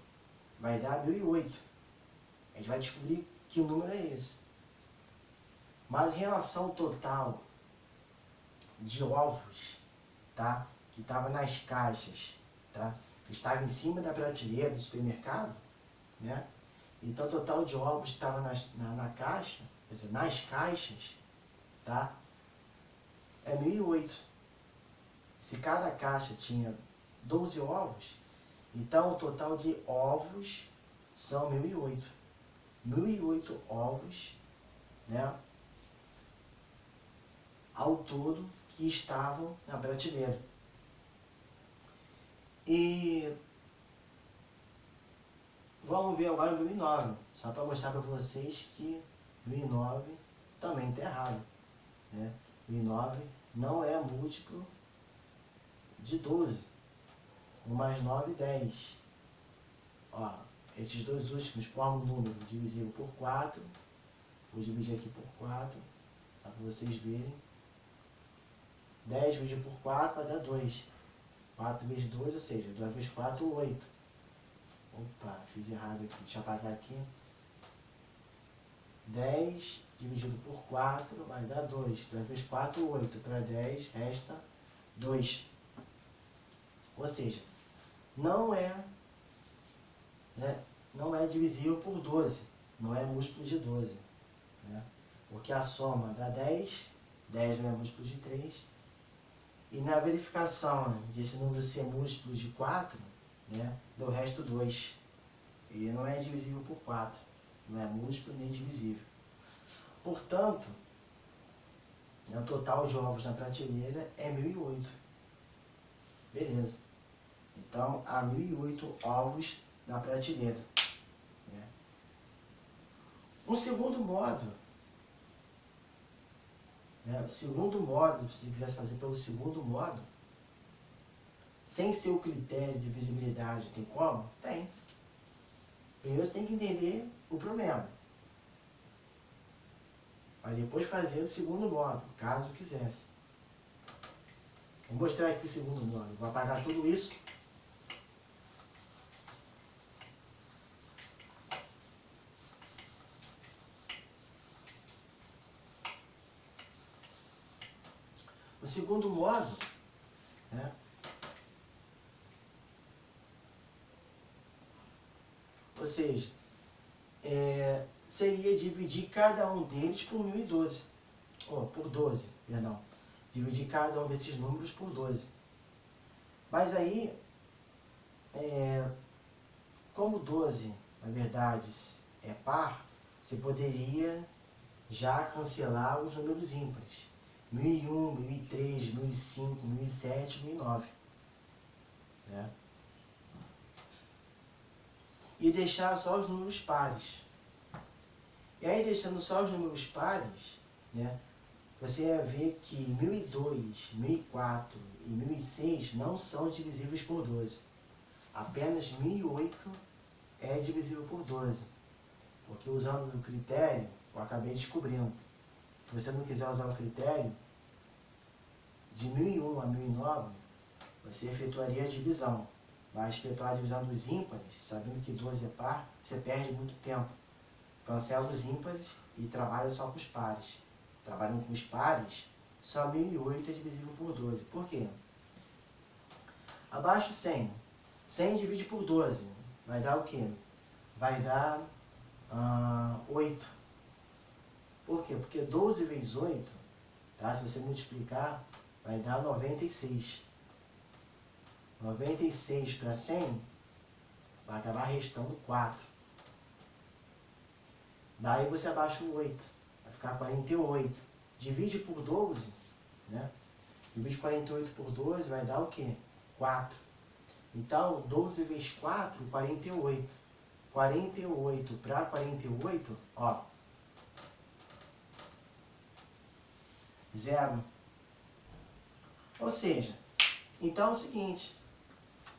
vai dar 1008. A gente vai descobrir que número é esse. Mas em relação ao total de ovos, tá? Que estava nas caixas, tá? Que estava em cima da prateleira do supermercado, né? Então o total de ovos que estava na caixa, quer dizer, nas caixas, tá? É 1008. Se cada caixa tinha 12 ovos, então o total de ovos são 1008. 1008 ovos, né? Ao todo que estavam na prateleira. E vamos ver agora o 1009, só para mostrar para vocês que 1009 também está errado, né? 1009 não é múltiplo de 12. 1 mais 9, 10. Ó, esses dois últimos formam um número divisível por 4. Vou dividir aqui por 4, só para vocês verem. 10 dividido por 4 vai dar 2. 4 vezes 2, ou seja, 2 vezes 4, 8. Opa, fiz errado aqui. Deixa eu apagar aqui. 10 dividido por 4 vai dar 2. 2 vezes 4, 8. Para 10, resta 2. Ou seja, não é divisível por 12. Não é múltiplo de 12. Né? Porque a soma dá 10. 10 não é múltiplo de 3. E na verificação desse número ser múltiplo de 4, né, deu o resto 2. Ele não é divisível por 4. Não é múltiplo nem divisível. Portanto, o total de ovos na prateleira é 1008. Beleza. Então, há 1008 ovos na prateleira. Né? Um segundo modo, né? Segundo modo, se você quisesse fazer pelo segundo modo, sem ser o critério de visibilidade, tem como? Tem. Primeiro você tem que entender o problema. Para depois fazer o segundo modo, caso quisesse. Vou mostrar aqui o segundo modo. Vou apagar tudo isso. O segundo modo, né? Ou seja, seria dividir cada um deles por 1012. Por 12, perdão. Dividir cada um desses números por 12. Mas aí, como 12, na verdade, é par, você poderia já cancelar os números ímpares. 1001, 1003, 1005, 1007, 1009. Né? E deixar só os números pares. E aí, deixando só os números pares, né, você vai ver que 1002, 1004 e 1006 não são divisíveis por 12. Apenas 1008 é divisível por 12. Porque usando o critério, eu acabei descobrindo. Se você não quiser usar o critério, de 1001 a 1009, você efetuaria a divisão. Vai efetuar a divisão dos ímpares, sabendo que 12 é par, você perde muito tempo. Cancela os ímpares e trabalha só com os pares. Trabalhando com os pares, só 1008 é divisível por 12. Por quê? Abaixo 100. 100 divide por 12. Vai dar o quê? Vai dar 8. Por quê? Porque 12 vezes 8, tá? Se você multiplicar, vai dar 96. 96 para 100, vai acabar restando 4. Daí você abaixa o 8, vai ficar 48. Divide por 12, né? Divide 48 por 12, vai dar o quê? 4. Então, 12 vezes 4, 48. 48 para 48, ó. 0. Ou seja, então é o seguinte.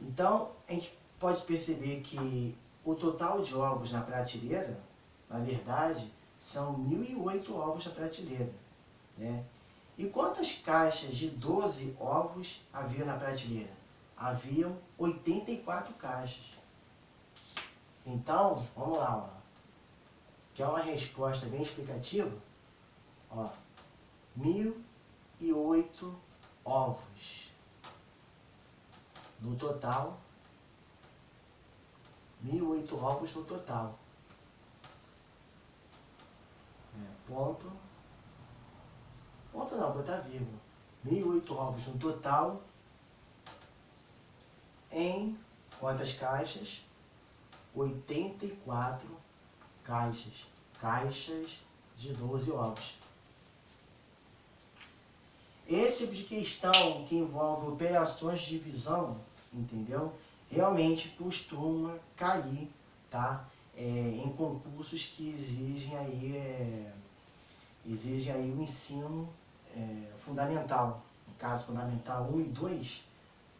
Então, a gente pode perceber que o total de ovos na prateleira, na verdade, são 1008 ovos na prateleira, né? E quantas caixas de 12 ovos havia na prateleira? Haviam 84 caixas. Então, vamos lá, ó. Quer uma resposta bem explicativa? Ó, 1008 ovos. No total, 1008 ovos no total. Ponto não, botar vírgula. 1008 ovos no total em quantas caixas? 84 caixas. Caixas de 12 ovos. Esse tipo de questão que envolve operações de divisão, entendeu? Realmente costuma cair, tá? Em concursos que exigem aí o ensino fundamental. No caso, fundamental 1 e 2,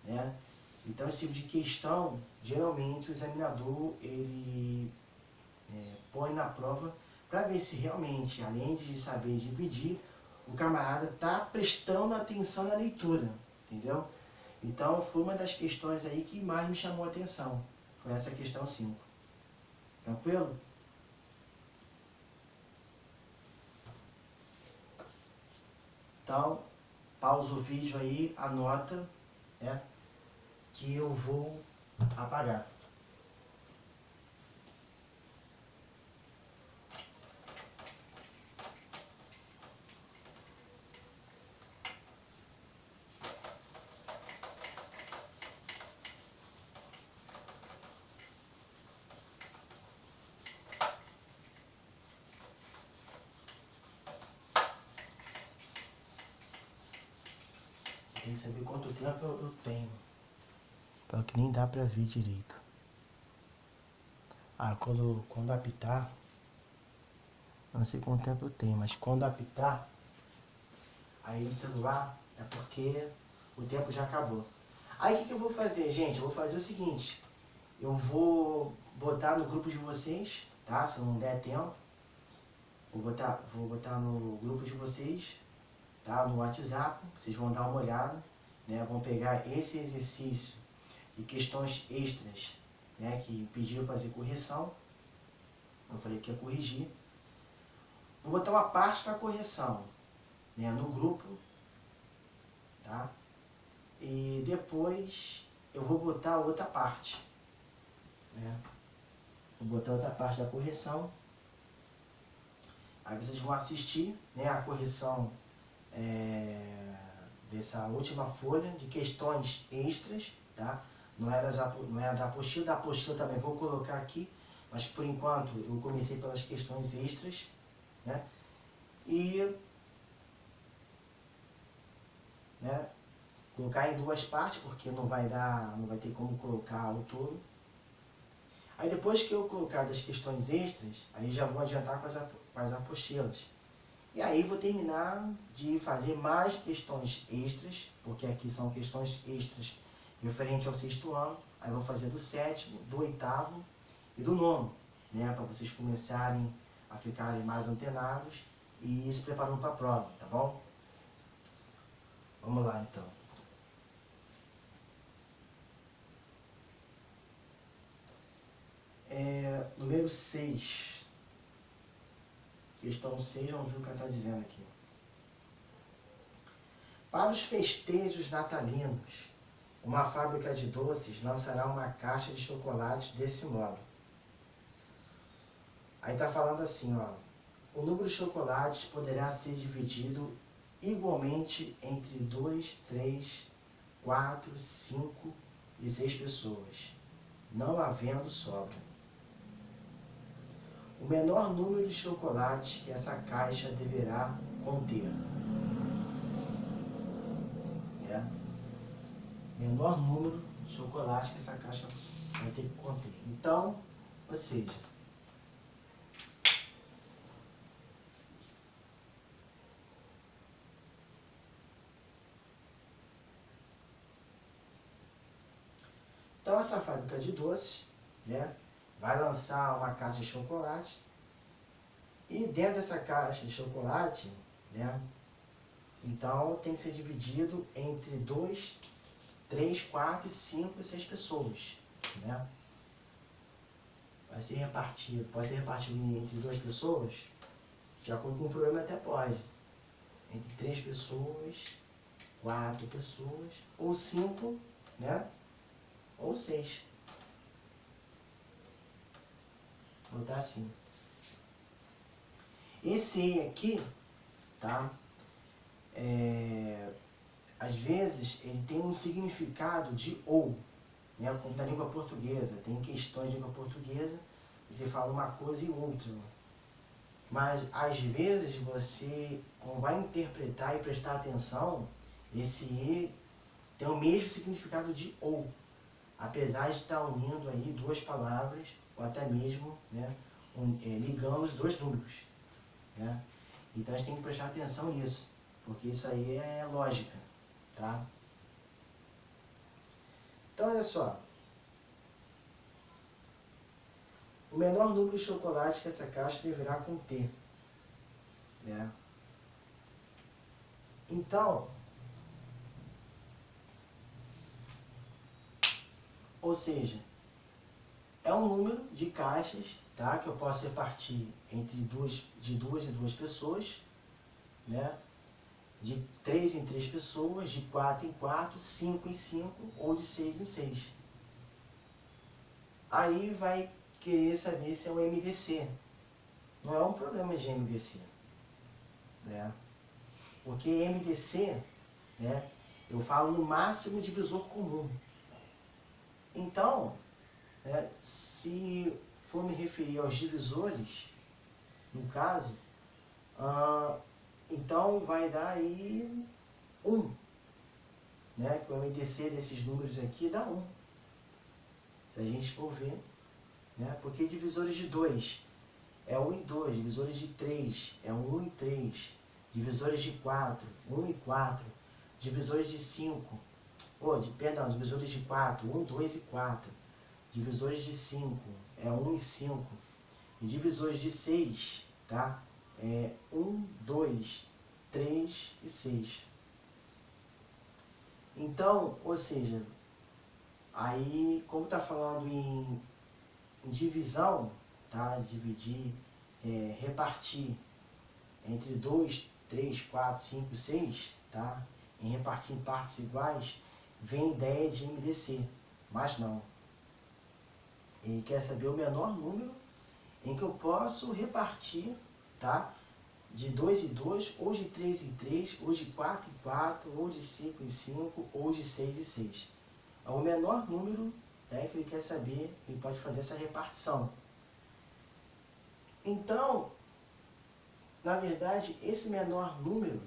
né? Então, esse tipo de questão, geralmente o examinador, ele põe na prova para ver se realmente, além de saber dividir, o camarada está prestando atenção na leitura, entendeu? Então, foi uma das questões aí que mais me chamou a atenção. Foi essa questão 5. Tranquilo? Então, pausa o vídeo aí, anota, né, que eu vou apagar. Tem que saber quanto tempo eu tenho. Pelo que nem dá pra ver direito. Quando apitar, não sei quanto tempo eu tenho, mas quando apitar, aí no celular, é porque o tempo já acabou. Aí o que eu vou fazer, gente? Eu vou fazer o seguinte. Eu vou botar no grupo de vocês, tá? Se não der tempo. Vou botar no grupo de vocês, tá? No WhatsApp. Vocês vão dar uma olhada, né? Vão pegar esse exercício e questões extras, né? Que pediram para fazer correção. Eu falei que ia corrigir. Vou botar uma parte da correção, né? No grupo, tá? E depois eu vou botar outra parte, né? Vou botar outra parte da correção. Aí vocês vão assistir, né, a correção dessa última folha de questões extras, tá? Não é da apostila também vou colocar aqui, mas por enquanto eu comecei pelas questões extras, né? E colocar em duas partes, porque não vai ter como colocar o todo. Aí depois que eu colocar das questões extras, aí já vou adiantar com as apostilas. E aí vou terminar de fazer mais questões extras, porque aqui são questões extras referente ao 6º ano. Aí vou fazer do 7º, do 8º e do 9º, né? Para vocês começarem a ficarem mais antenados e se preparando para a prova, tá bom? Vamos lá então. Número 6. Questão 6, vamos ver o que ela está dizendo aqui. Para os festejos natalinos, uma fábrica de doces lançará uma caixa de chocolates desse modo. Aí está falando assim, ó. O número de chocolates poderá ser dividido igualmente entre 2, 3, 4, 5 e 6 pessoas, não havendo sobra. O menor número de chocolates que essa caixa deverá conter. Menor número de chocolates que essa caixa vai ter que conter. Então, ou seja, então essa fábrica de doces, né, vai lançar uma caixa de chocolate e dentro dessa caixa de chocolate, né, então tem que ser dividido entre 2, 3, 4, 5 e 6 pessoas, né? Vai ser repartido, pode ser repartido entre 2 pessoas, de acordo com o programa até pode. Entre 3 pessoas, 4 pessoas, ou 5, né? Ou 6. Vou botar assim. Esse E aqui, tá? Às vezes ele tem um significado de ou, né? Como da língua portuguesa. Tem questões de língua portuguesa, você fala uma coisa e outra. Mas às vezes você, como vai interpretar e prestar atenção, esse E tem o mesmo significado de ou, apesar de estar unindo aí duas palavras, ou até mesmo, né, ligando os dois números, né? Então a gente tem que prestar atenção nisso, porque isso aí é lógica, tá? Então olha só, o menor número de chocolates que essa caixa deverá conter, né? Então, ou seja, é um número de caixas, tá, que eu posso repartir entre de duas em duas pessoas, né? De 3 em 3 pessoas, de 4 em 4, 5 em 5 ou de 6 em 6. Aí vai querer saber se é um MDC. Não é um problema de MDC, né? Porque MDC, né, eu falo no máximo divisor comum. Então, né, se for me referir aos divisores, no caso, então vai dar aí 1, né? Que o MDC desses números aqui dá 1. Se a gente for ver, né? Porque divisores de 2 é 1 e 2, divisores de 3 é 1 e 3, divisores de 4, 1 e 4, divisores de 5, divisores de 4, 1, 2 e 4, divisores de 5 é 1 e 5, e divisores de 6, tá? É 1, 2, 3 e 6. Então, ou seja, aí, como está falando em divisão, tá? Dividir, repartir entre 2, 3, 4, 5, 6, tá? Em repartir em partes iguais, vem a ideia de MDC, mas não. Ele quer saber o menor número em que eu posso repartir, tá? De 2 em 2, ou de 3 em 3, ou de 4 em 4, ou de 5 em 5, ou de 6 em 6. É o menor número, né, que ele quer saber, ele pode fazer essa repartição. Então, na verdade, esse menor número,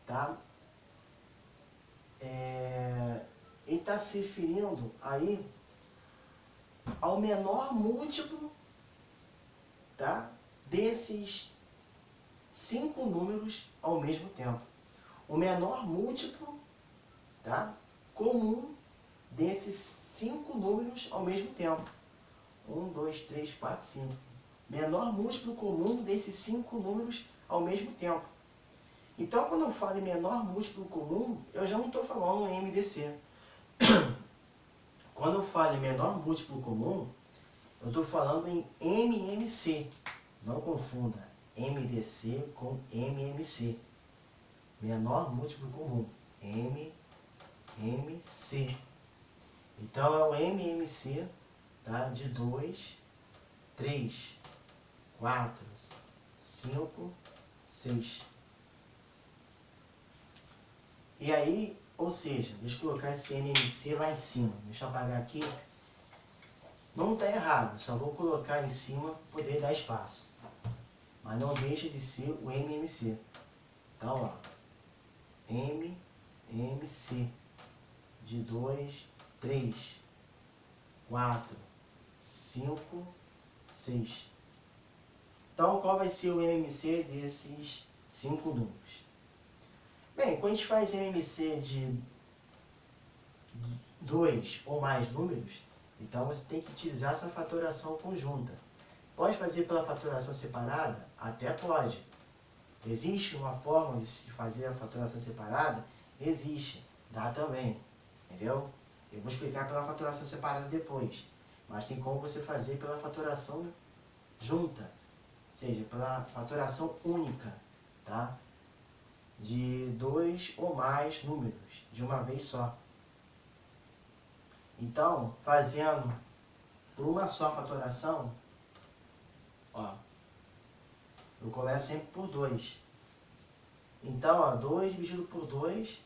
tá? Ele está se referindo aí ao menor múltiplo, tá? Desses 5 números ao mesmo tempo. O menor múltiplo, tá? Comum desses 5 números ao mesmo tempo. 1, 2, 3, 4, 5. Menor múltiplo comum desses 5 números ao mesmo tempo. Então, quando eu falo em menor múltiplo comum, eu já não estou falando em MDC. Quando eu falo em menor múltiplo comum, eu estou falando em MMC. Não confunda MDC com MMC. Menor múltiplo comum. MMC. Então, é o MMC, tá? De 2, 3, 4, 5, 6. E aí, ou seja, deixa eu colocar esse MMC lá em cima. Deixa eu apagar aqui. Não está errado, só vou colocar em cima para poder dar espaço. Mas não deixa de ser o MMC. Então, ó. MMC. De 2, 3, 4, 5, 6. Então, qual vai ser o MMC desses 5 números? Bem, quando a gente faz MMC de 2 ou mais números, então você tem que utilizar essa fatoração conjunta. Pode fazer pela fatoração separada? Até pode. Existe uma forma de se fazer a fatoração separada? Existe. Dá também. Entendeu? Eu vou explicar pela fatoração separada depois. Mas tem como você fazer pela fatoração junta. Ou seja, pela fatoração única. Tá? De 2 ou mais números, de uma vez só. Então, fazendo por uma só fatoração, ó, eu começo sempre por 2. Então, ó, 2 dividido por 2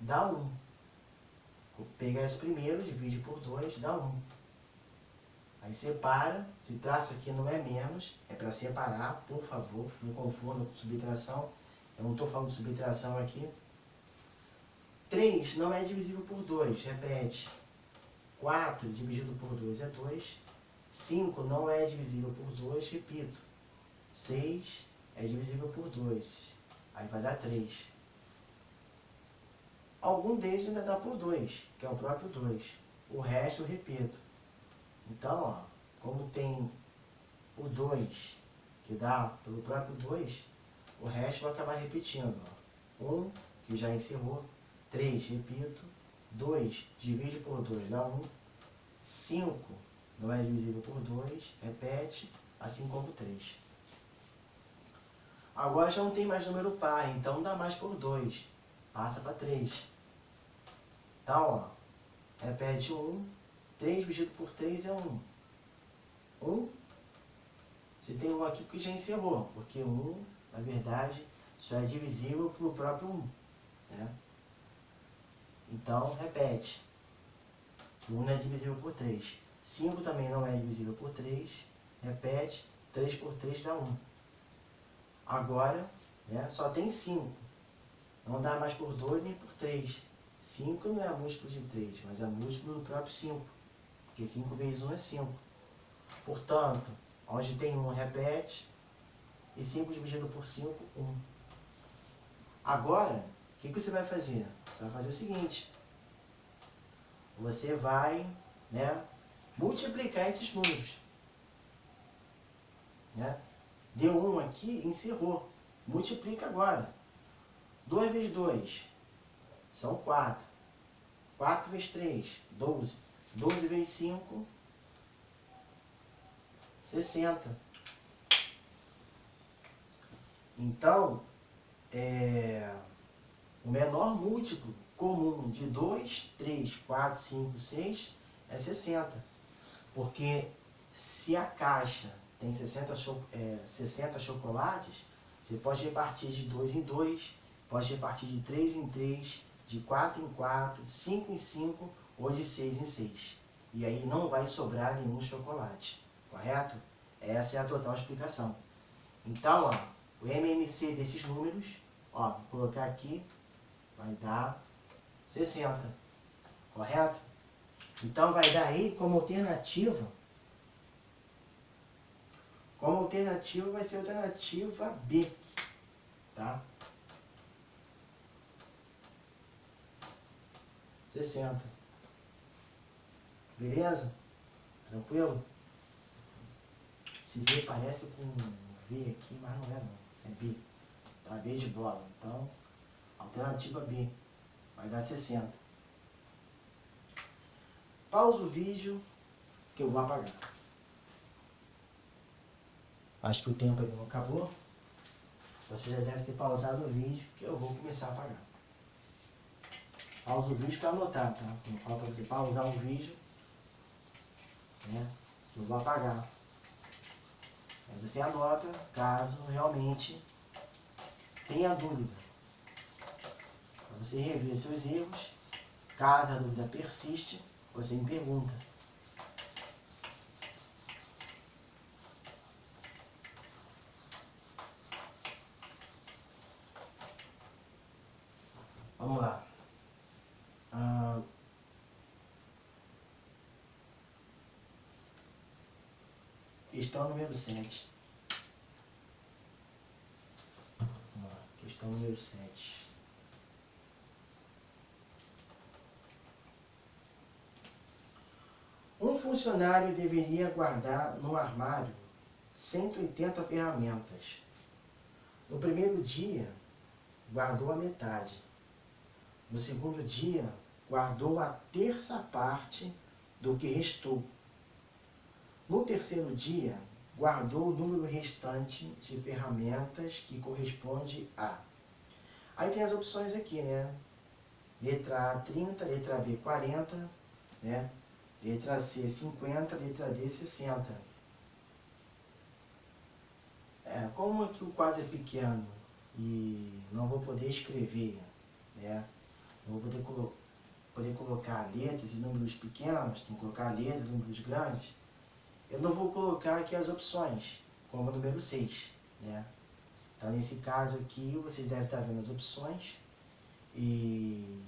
dá 1. Vou pegar esse primeiro, divide por 2, dá 1. Aí separa, esse traço aqui não é menos, é para separar, por favor, não confunda com subtração. Eu não estou falando de subtração aqui. 3 não é divisível por 2, repete. 4 dividido por 2 é 2. 5 não é divisível por 2, repito. 6 é divisível por 2, aí vai dar 3. Algum deles ainda dá por 2, que é o próprio 2. O resto eu repito. Então, ó, como tem o 2, que dá pelo próprio 2, o resto vai acabar repetindo. 1, que já encerrou. 3, repito. 2, divide por 2, dá 1. 5, não é divisível por 2, repete, assim como 3. Agora já não tem mais número par, então dá mais por 2. Passa para 3. Então, ó, repete 1. 3 dividido por 3 é 1. 1. Você tem 1 aqui porque já encerrou, porque 1, na verdade, só é divisível pelo próprio 1. Né? Então, repete. 1 não é divisível por 3. 5 também não é divisível por 3. Repete. 3 por 3 dá 1. Agora, né, só tem 5. Não dá mais por 2 nem por 3. 5 não é múltiplo de 3, mas é múltiplo do próprio 5. Porque 5 vezes 1 é 5. Portanto, onde tem 1, repete. E 5 dividido por 5, 1. Agora, o que você vai fazer? Você vai fazer o seguinte. Você vai, né, multiplicar esses números. Né? Deu 1 aqui, encerrou. Multiplica agora. 2 vezes 2 são 4. 4 vezes 3, 12. 12 vezes 5, 60. Então, o menor múltiplo comum de 2, 3, 4, 5, 6 é 60. Porque se a caixa tem 60 chocolates, você pode repartir de 2 em 2, pode repartir de 3 em 3, de 4 em 4, 5 em 5 ou de 6 em 6. E aí não vai sobrar nenhum chocolate, correto? Essa é a total explicação. Então, ó, o MMC desses números, ó, vou colocar aqui, vai dar 60, correto? Então vai dar aí como alternativa vai ser a alternativa B, tá? 60. Beleza? Tranquilo? Se V parece com V aqui, mas não é não. É B. Tá? B de bola. Então, alternativa B. Vai dar 60. Pausa o vídeo que eu vou apagar. Acho que o tempo ainda não acabou. Você já deve ter pausado o vídeo que eu vou começar a apagar. Pausa o vídeo para anotar, tá? Quando eu falo para você pausar o vídeo, né? Eu vou apagar. Aí você anota caso realmente tenha dúvida. Para você rever seus erros, caso a dúvida persiste, você me pergunta. Vamos lá. Questão número 7. Vamos lá. Questão número 7. Um funcionário deveria guardar no armário 180 ferramentas. No primeiro dia, guardou a metade. No segundo dia, guardou a terça parte do que restou. No terceiro dia, guardou o número restante de ferramentas que corresponde a... Aí tem as opções aqui, né? Letra A 30, letra B 40, né? Letra C 50, letra D 60. Como aqui o quadro é pequeno e não vou poder escrever, né? Não vou poder colocar letras e números pequenos, tem que colocar letras e números grandes. Eu não vou colocar aqui as opções, como o número 6, né? Então, nesse caso aqui, vocês devem estar vendo as opções e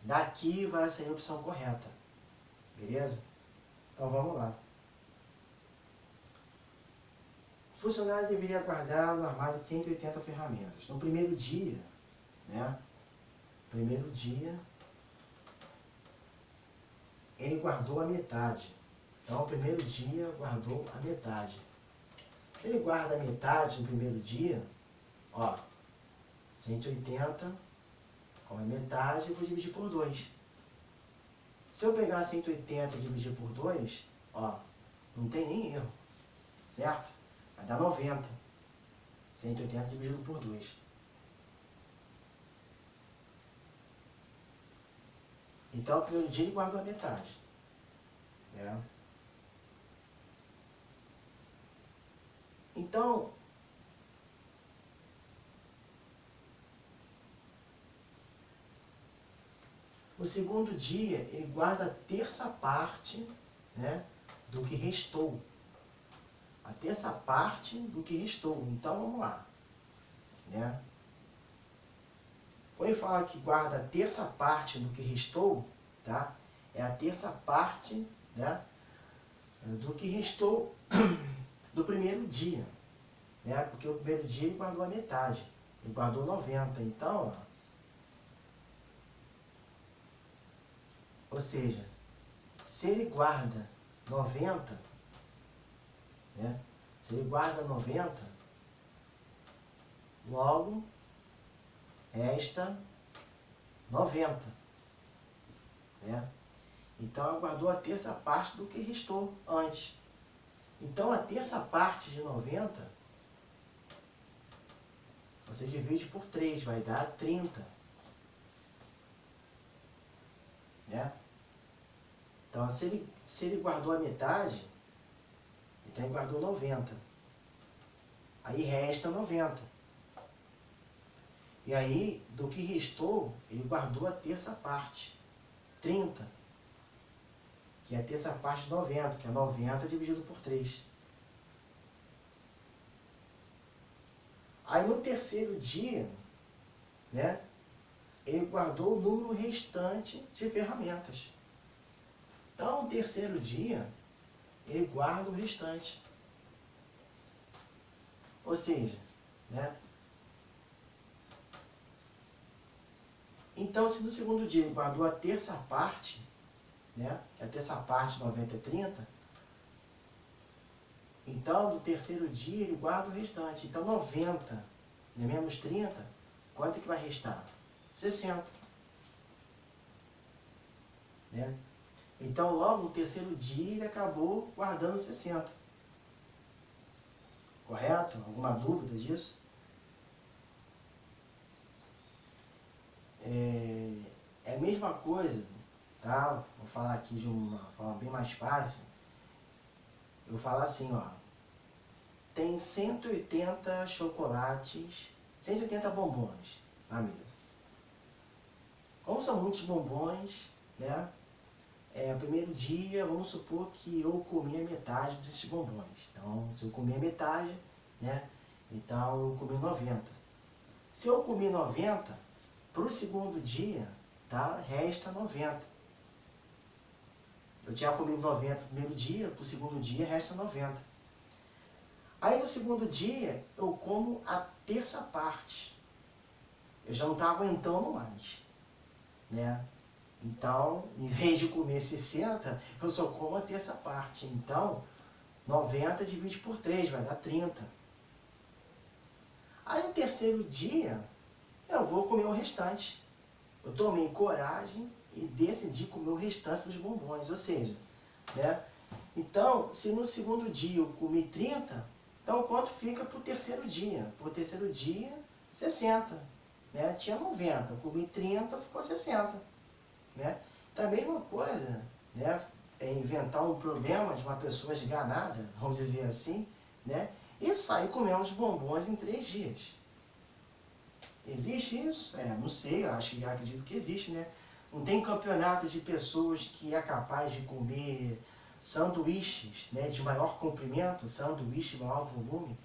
daqui vai sair a opção correta, beleza? Então, vamos lá. O funcionário deveria guardar no armário 180 ferramentas. No primeiro dia, né? Primeiro dia, ele guardou a metade. Então, o primeiro dia, guardou a metade. Se ele guarda a metade no primeiro dia, ó, 180, como é metade, eu vou dividir por 2. Se eu pegar 180 e dividir por 2, ó, não tem nem erro, certo? Vai dar 90. 180 dividido por 2. Então, o primeiro dia ele guardou a metade, né? Então, no segundo dia, ele guarda a terça parte, né, do que restou. A terça parte do que restou. Então, vamos lá. Né? Quando ele fala que guarda a terça parte do que restou, tá? É a terça parte, né, do que restou do primeiro dia. Né? Porque o primeiro dia ele guardou a metade. Ele guardou 90. Então, ó, ou seja, se ele guarda 90, né? Se ele guarda 90, logo resta 90. Né? Então, ele guardou a terça parte do que restou antes. Então, a terça parte de 90, você divide por 3, vai dar 30. Né? Então, se ele guardou a metade, Então ele guardou 90. Aí resta 90. E aí, do que restou, ele guardou a terça parte, 30. Que é a terça parte de 90, que é 90 dividido por 3. Aí no terceiro dia, né, ele guardou o número restante de ferramentas. Então, no terceiro dia, ele guarda o restante. Ou seja, né? Então, se no segundo dia ele guardou a terça parte, né? A terça parte 90 é 30. Então, no terceiro dia ele guarda o restante. Então, 90, né, menos 30, quanto é que vai restar? 60. Né? Então, logo no terceiro dia ele acabou guardando 60. Correto? Alguma dúvida disso? É a mesma coisa, tá? Vou falar aqui de uma forma bem mais fácil. Eu falo assim, ó. Tem 180 chocolates, 180 bombons na mesa. Como são muitos bombons, né? Primeiro dia, vamos supor que eu comi a metade desses bombons. Então, se eu comi a metade, né? Então, eu comi 90. Se eu comi 90, para o segundo dia, tá? Resta 90. Eu tinha comido 90 no primeiro dia, para o segundo dia, resta 90. Aí, no segundo dia, eu como a terça parte. Eu já não estava aguentando mais, né? Então, em vez de comer 60, eu só como a terça parte. Então, 90 divide por 3, vai dar 30. Aí, no terceiro dia, eu vou comer o restante. Eu tomei coragem e decidi comer o restante dos bombons. Ou seja, né? Então, se no segundo dia eu comi 30, então quanto fica para o terceiro dia? Para o terceiro dia, 60. Né? Tinha 90, eu comi 30, ficou 60. Né? Então a mesma coisa, né? É inventar um problema de uma pessoa esganada, vamos dizer assim, né? E sair comendo os bombons em 3 dias. Existe isso? Não sei, acredito que existe, né? Não tem campeonato de pessoas que é capaz de comer sanduíches, né, de maior comprimento, sanduíche de maior volume,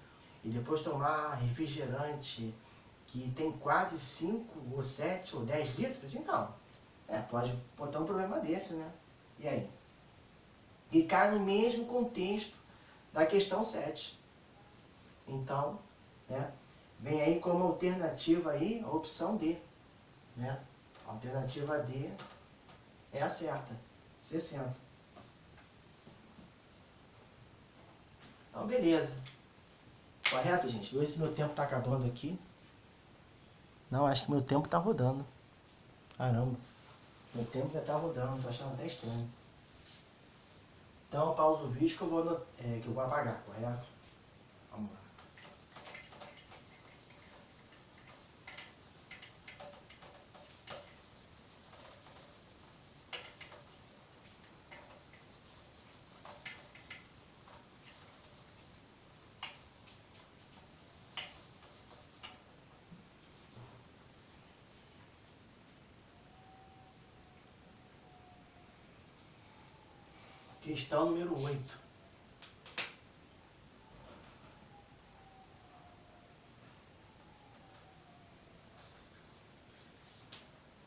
e depois tomar refrigerante que tem quase 5 ou 7 ou 10 litros? Então, pode botar um problema desse, né? E aí? E cai no mesmo contexto da questão 7. Então, né, vem aí como alternativa aí a opção D. Né? A alternativa D é a certa, 60. Então, beleza. Correto, gente? Vou ver se meu tempo está acabando aqui. Não, acho que meu tempo está rodando. Caramba. Meu tempo já está rodando, tô achando até estranho. Então eu pauso o vídeo que eu vou apagar, correto? Vamos lá. Questão número 8.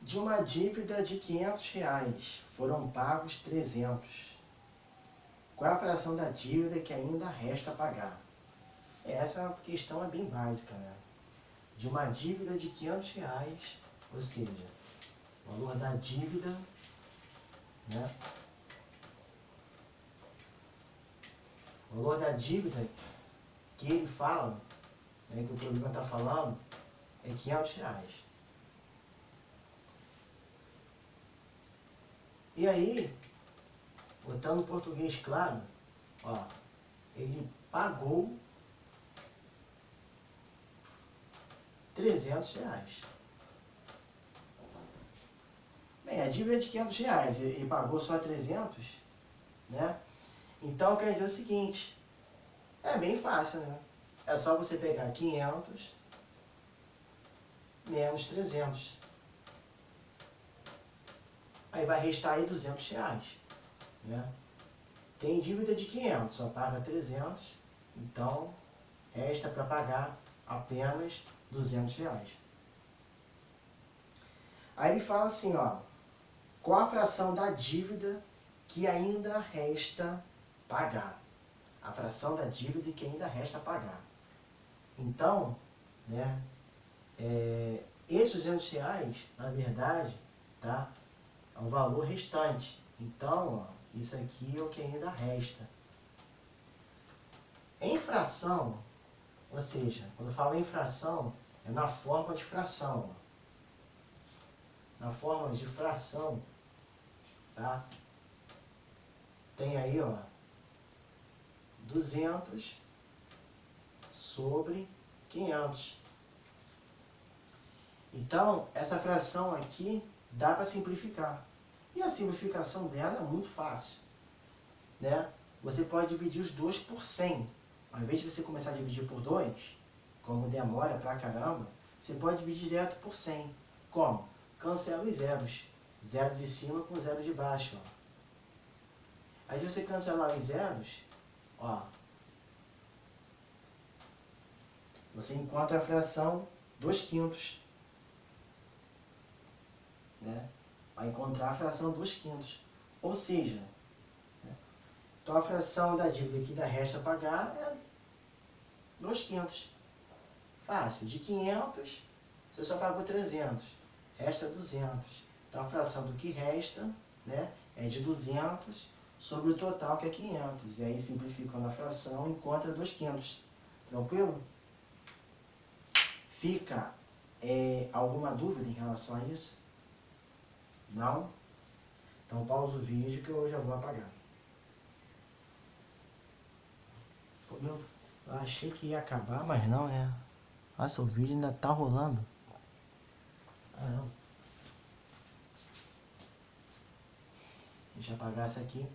De uma dívida de R$500, foram pagos 300. Qual é a fração da dívida que ainda resta a pagar? Essa questão é bem básica, né? De uma dívida de R$500, ou seja, o valor da dívida, né? O valor da dívida que ele fala, né, que o problema está falando, é R$500. E aí, botando em português claro, ó, ele pagou R$300. Bem, a dívida é de R$500, ele pagou só 300, né? Então quer dizer o seguinte, É bem fácil, né? É só você pegar 500 menos 300. Aí vai restar aí R$200, né? Tem dívida de 500, só paga 300, então resta para pagar apenas R$200. Aí ele fala assim, ó, qual a fração da dívida que ainda resta pagar? A fração da dívida que ainda resta pagar. Então, né, esses R$200, na verdade, tá, é o valor restante. Então, ó, isso aqui é o que ainda resta. Em fração, ou seja, quando eu falo em fração, é na forma de fração. Na forma de fração, tá? Tem aí, ó, 200 sobre 500. Então, essa fração aqui dá para simplificar. E a simplificação dela é muito fácil, né? Você pode dividir os dois por 100. Ao invés de você começar a dividir por 2, como demora pra caramba, você pode dividir direto por 100. Como? Cancela os zeros. Zero de cima com zero de baixo, ó. Aí se você cancelar os zeros, ó, você encontra a fração 2/5. Né? Vai encontrar a fração 2/5. Ou seja, né? Então a fração da dívida que ainda resta pagar é 2/5. Fácil. De 500, você só pagou 300. Resta 200. Então a fração do que resta, né, é de 200 sobre o total, que é 500. E aí, simplificando a fração, encontra 2/5. Tranquilo? Fica alguma dúvida em relação a isso? Não? Então pausa o vídeo que eu já vou apagar. Pô, eu achei que ia acabar, mas não, né? Nossa, o vídeo ainda tá rolando. Ah, não. Deixa eu apagar essa aqui.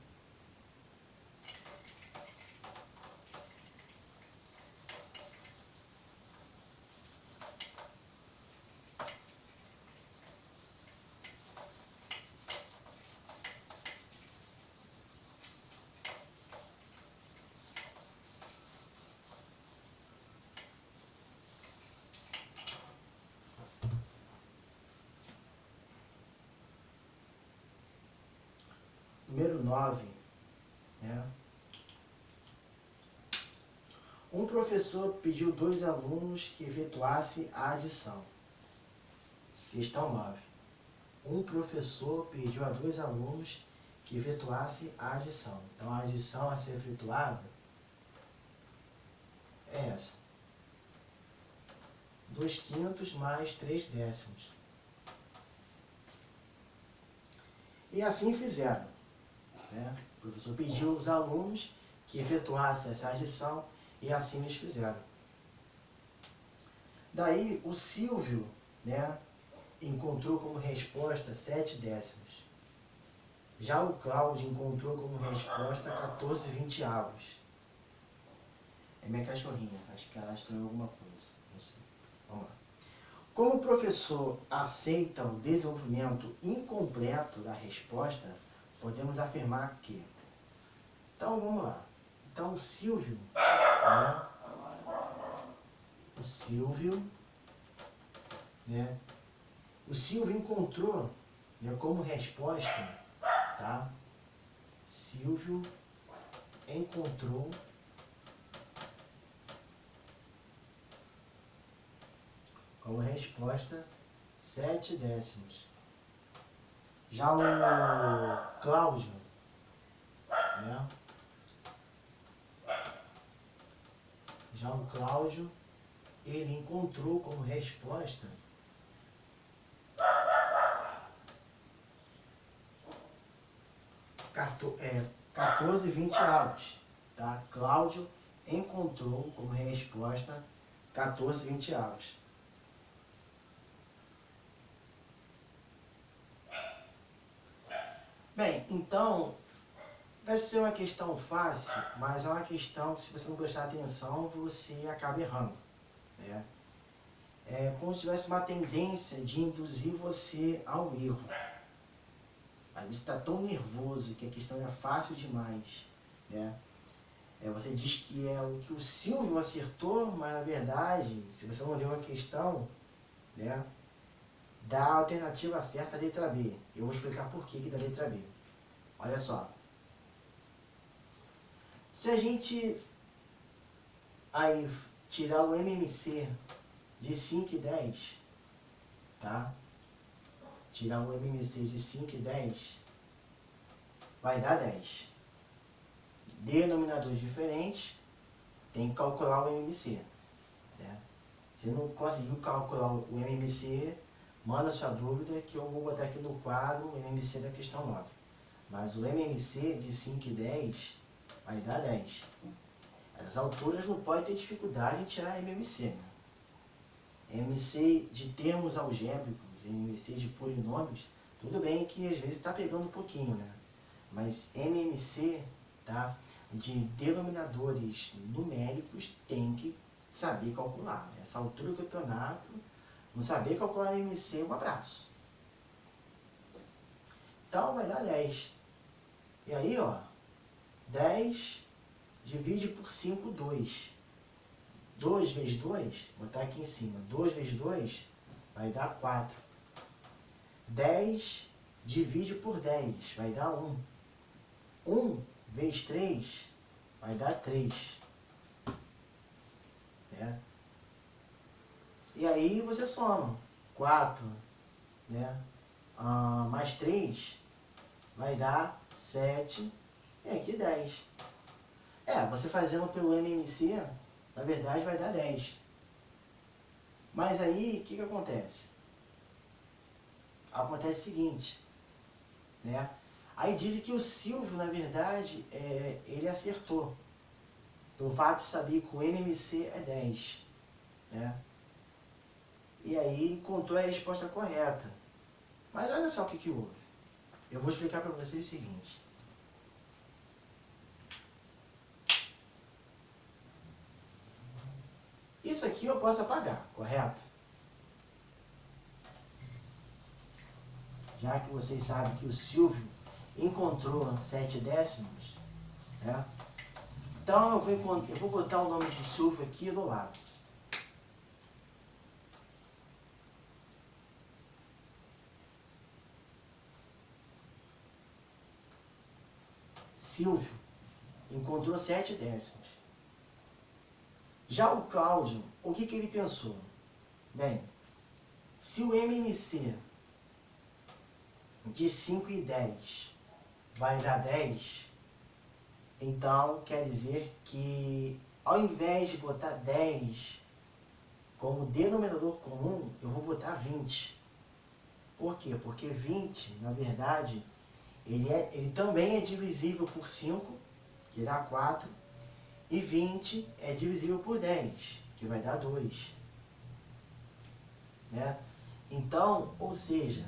Número 9, né? Um professor pediu 2 alunos que efetuassem a adição. Questão 9. Um professor pediu a 2 alunos que efetuassem a adição. Então, a adição a ser efetuada é essa. 2/5 mais 3/10. E assim fizeram. Né? O professor pediu aos alunos que efetuassem essa adição e assim eles fizeram. Daí o Silvio, né, encontrou como resposta 7/10. Já o Cláudio encontrou como resposta 14/20. É minha cachorrinha, acho que ela estranhou alguma coisa. Não sei. Vamos lá. Como o professor aceita o desenvolvimento incompleto da resposta, podemos afirmar que... Então, vamos lá. Então, o Silvio, né? O Silvio encontrou, né, como resposta, tá? Silvio encontrou como resposta 7/10. Já o Cláudio, né? Ele encontrou como resposta 14/20. Tá? Cláudio encontrou como resposta 14/20. Bem, então, Vai ser uma questão fácil, mas é uma questão que se você não prestar atenção, você acaba errando, né? É como se tivesse uma tendência de induzir você ao erro. Aí você está tão nervoso que a questão é fácil demais, né? Você diz que é o que o Silvio acertou, mas na verdade, se você não leu a questão, né, dá a alternativa certa à letra B. Eu vou explicar por que da letra B. Olha só. Se a gente aí tirar o MMC de 5 e 10, tá? Tirar o MMC de 5 e 10, vai dar 10. Denominadores diferentes, tem que calcular o MMC, né? Se não conseguiu calcular o MMC, manda sua dúvida que eu vou botar aqui no quadro o MMC da questão 9. Mas o MMC de 5 e 10 vai dar 10. Essas alturas não pode ter dificuldade em tirar MMC, né? MMC de termos algébricos, MMC de polinômios, tudo bem que às vezes está pegando um pouquinho, né? Mas MMC, tá, de denominadores numéricos tem que saber calcular. Essa altura do campeonato, não saber calcular MMC, um abraço. Então vai dar 10. E aí, ó, 10 divide por 5, 2. 2 vezes 2, vou botar aqui em cima, 2 vezes 2 vai dar 4. 10 divide por 10, vai dar 1. 1 vezes 3 vai dar 3. Né? E aí você soma. 4, né? Mais 3 vai dar 7. E aqui 10. Você fazendo pelo MMC, na verdade vai dar 10. Mas aí, o que acontece? Acontece o seguinte, né? Aí dizem que o Silvio, na verdade, ele acertou. Pelo fato de saber que o MMC é 10. Né? E aí ele encontrou a resposta correta. Mas olha só o que houve. Eu vou explicar para vocês o seguinte. Isso aqui eu posso apagar, correto? Já que vocês sabem que o Silvio encontrou 7 décimos, né? Então eu vou botar o nome do Silvio aqui do lado. Silvio encontrou 7 décimos. Já o Cláudio, o que ele pensou? Bem, se o MMC de 5 e 10 vai dar 10, então quer dizer que ao invés de botar 10 como denominador comum, eu vou botar 20. Por quê? Porque 20, na verdade, ele também é divisível por 5, que dá 4, e 20 é divisível por 10, que vai dar 2. Né? Então, ou seja,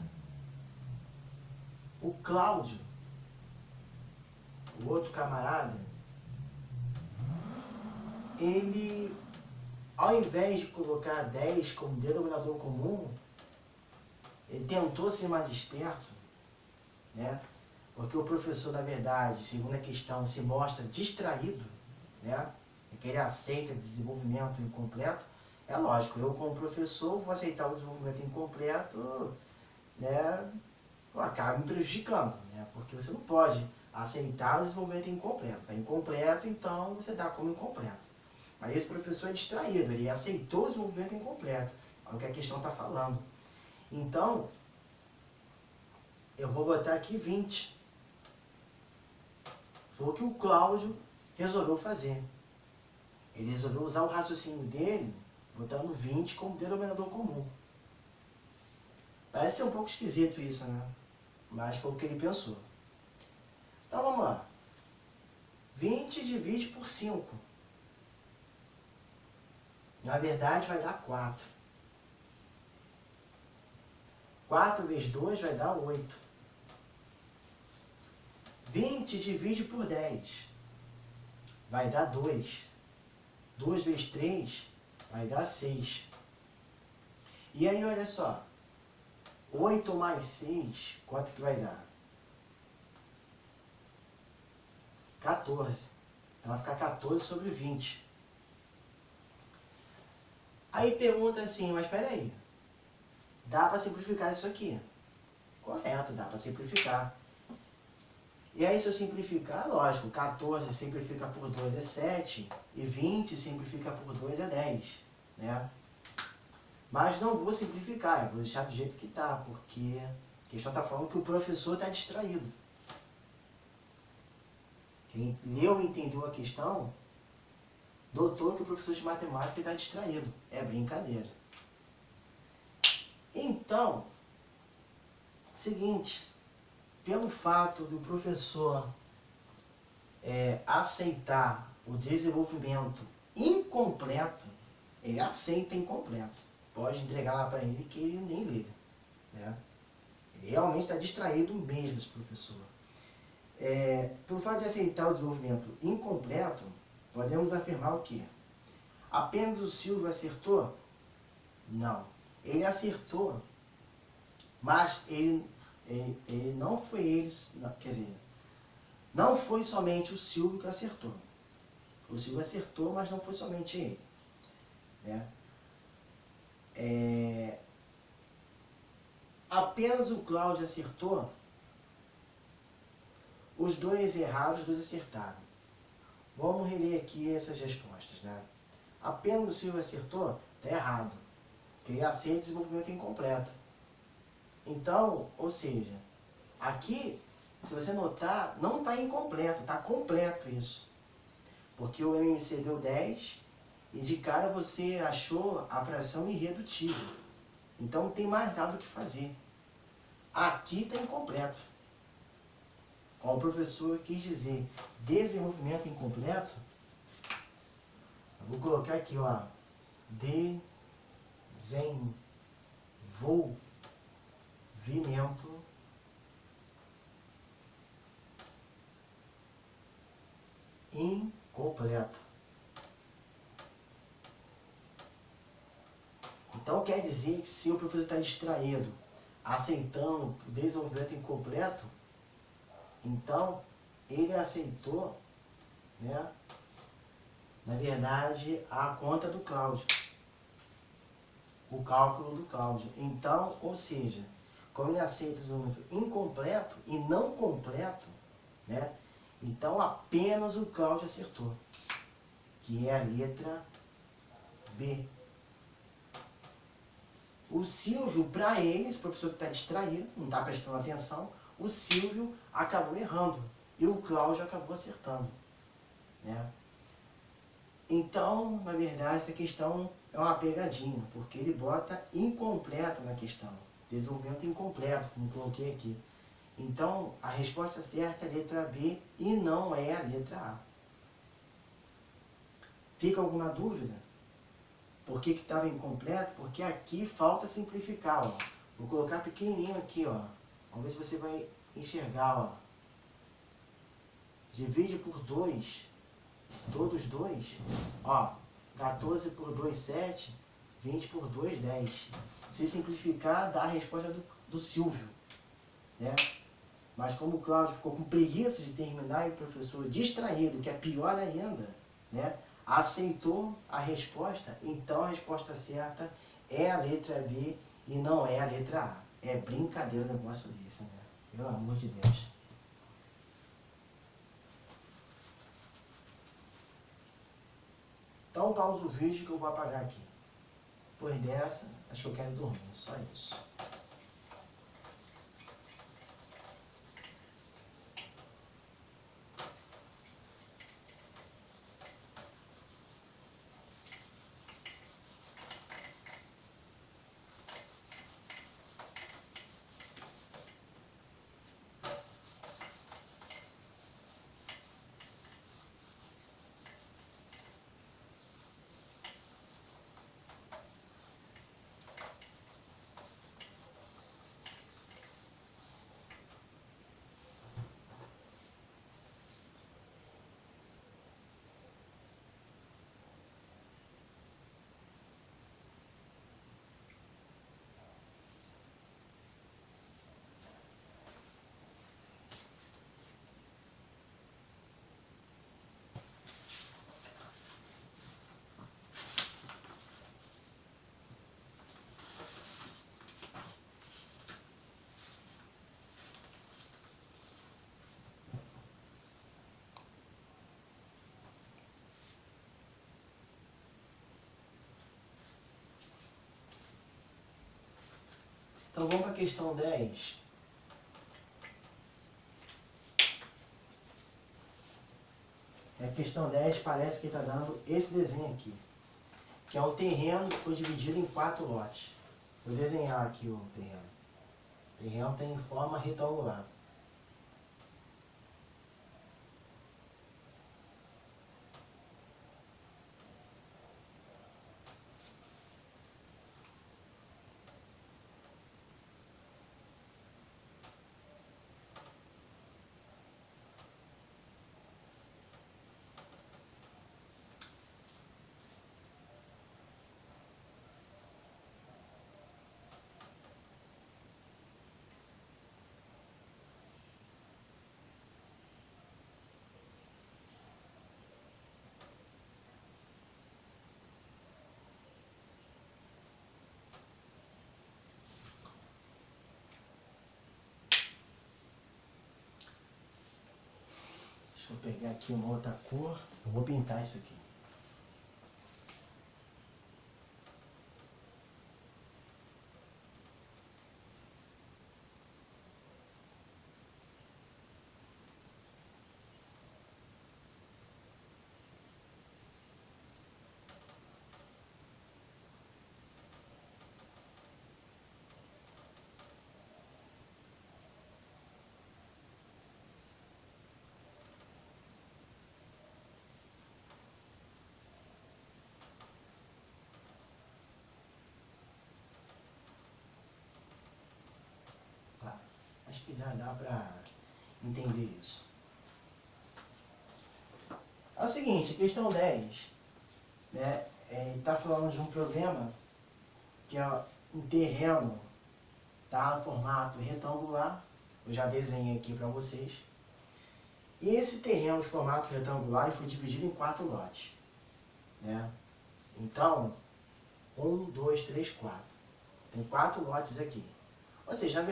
o Cláudio, o outro camarada, ele, ao invés de colocar 10 como denominador comum, ele tentou ser mais esperto, né? Porque o professor, na verdade, segundo a questão, se mostra distraído, né? Que ele aceita desenvolvimento incompleto. É lógico, eu como professor vou aceitar o desenvolvimento incompleto, né? Acaba me prejudicando, né? Porque você não pode aceitar o desenvolvimento incompleto. Está incompleto, então você dá como incompleto. Mas esse professor é distraído, ele aceitou o desenvolvimento incompleto. É o que a questão está falando. Então, eu vou botar aqui 20. Foi o que o Cláudio resolveu fazer. Ele resolveu usar o raciocínio dele, botando 20 como denominador comum. Parece ser um pouco esquisito isso, né? Mas foi o que ele pensou. Então vamos lá. 20 divide por 5. Na verdade vai dar 4. 4 vezes 2 vai dar 8. 20 divide por 10. Vai dar 2. 2 vezes 3 vai dar 6. E aí, olha só. 8 mais 6, quanto que vai dar? 14. Então vai ficar 14 sobre 20. Aí pergunta assim, mas espera aí. Dá para simplificar isso aqui? Correto, dá para simplificar. E aí se eu simplificar, lógico, 14 simplifica por 2 é 7 e 20 simplifica por 2 é 10, né? Mas não vou simplificar, eu vou deixar do jeito que está, porque a questão está falando que o professor está distraído. Quem leu e entendeu a questão, notou que o professor de matemática está distraído. É brincadeira. Então, seguinte, pelo fato do professor aceitar o desenvolvimento incompleto, ele aceita incompleto. Pode entregar lá para ele que ele nem liga, né? Ele realmente está distraído mesmo, esse professor. Pelo fato de aceitar o desenvolvimento incompleto, podemos afirmar o quê? Apenas o Silvio acertou? Não. Ele acertou, mas ele não foi eles, quer dizer, não foi somente o Silvio que acertou. O Silvio acertou, mas não foi somente ele, né? Apenas o Cláudio acertou, os dois erraram, os dois acertaram. Vamos reler aqui essas respostas, né? Apenas o Silvio acertou, está errado, porque ele aceita desenvolvimento incompleto. Então, ou seja, aqui, se você notar, não está incompleto, está completo isso. Porque o MMC deu 10 e de cara você achou a fração irredutível. Então não tem mais nada o que fazer. Aqui está incompleto. Como o professor quis dizer desenvolvimento incompleto, eu vou colocar aqui, ó, desenvolvimento incompleto. Então quer dizer que se o professor está distraído, aceitando o desenvolvimento incompleto, então ele aceitou, né, na verdade, a conta do Cláudio, o cálculo do Cláudio. Então, ou seja, como ele aceita o desenvolvimento incompleto e não completo, né, então apenas o Cláudio acertou, que é a letra B. O Silvio, para ele, esse professor que está distraído, não está prestando atenção, o Silvio acabou errando e o Cláudio acabou acertando, né? Então, na verdade, essa questão é uma pegadinha, porque ele bota incompleto na questão, desenvolvimento incompleto, como coloquei aqui. Então, a resposta certa é a letra B e não é a letra A. Fica alguma dúvida? Por que estava incompleto? Porque aqui falta simplificar, ó. Vou colocar pequenininho aqui, ó. Vamos ver se você vai enxergar, ó. Divide por 2, todos 2, ó. 14 por 2, 7, 20 por 2, 10. Se simplificar, dá a resposta do Silvio, né? Mas como o Cláudio ficou com preguiça de terminar e o professor distraído, que é pior ainda, né, aceitou a resposta, então a resposta certa é a letra B e não é a letra A. É brincadeira um negócio desse, né? Pelo amor de Deus. Então pausa o vídeo que eu vou apagar aqui. Depois dessa, acho que eu quero dormir, só isso. Então vamos para a questão 10. A questão 10 parece que está dando esse desenho aqui, que é um terreno que foi dividido em 4 lotes. Vou desenhar aqui o terreno. O terreno tem forma retangular. Deixa eu pegar aqui uma outra cor. Eu vou pintar isso aqui. Tá. Acho que já dá para entender isso. É o seguinte, questão 10, né, tá falando de um problema que é um terreno, tá, formato retangular. Eu já desenhei aqui para vocês. E esse terreno de formato retangular foi dividido em 4 lotes, né? Então, 1, 2, 3, 4. Tem 4 lotes aqui. Ou seja, na verdade,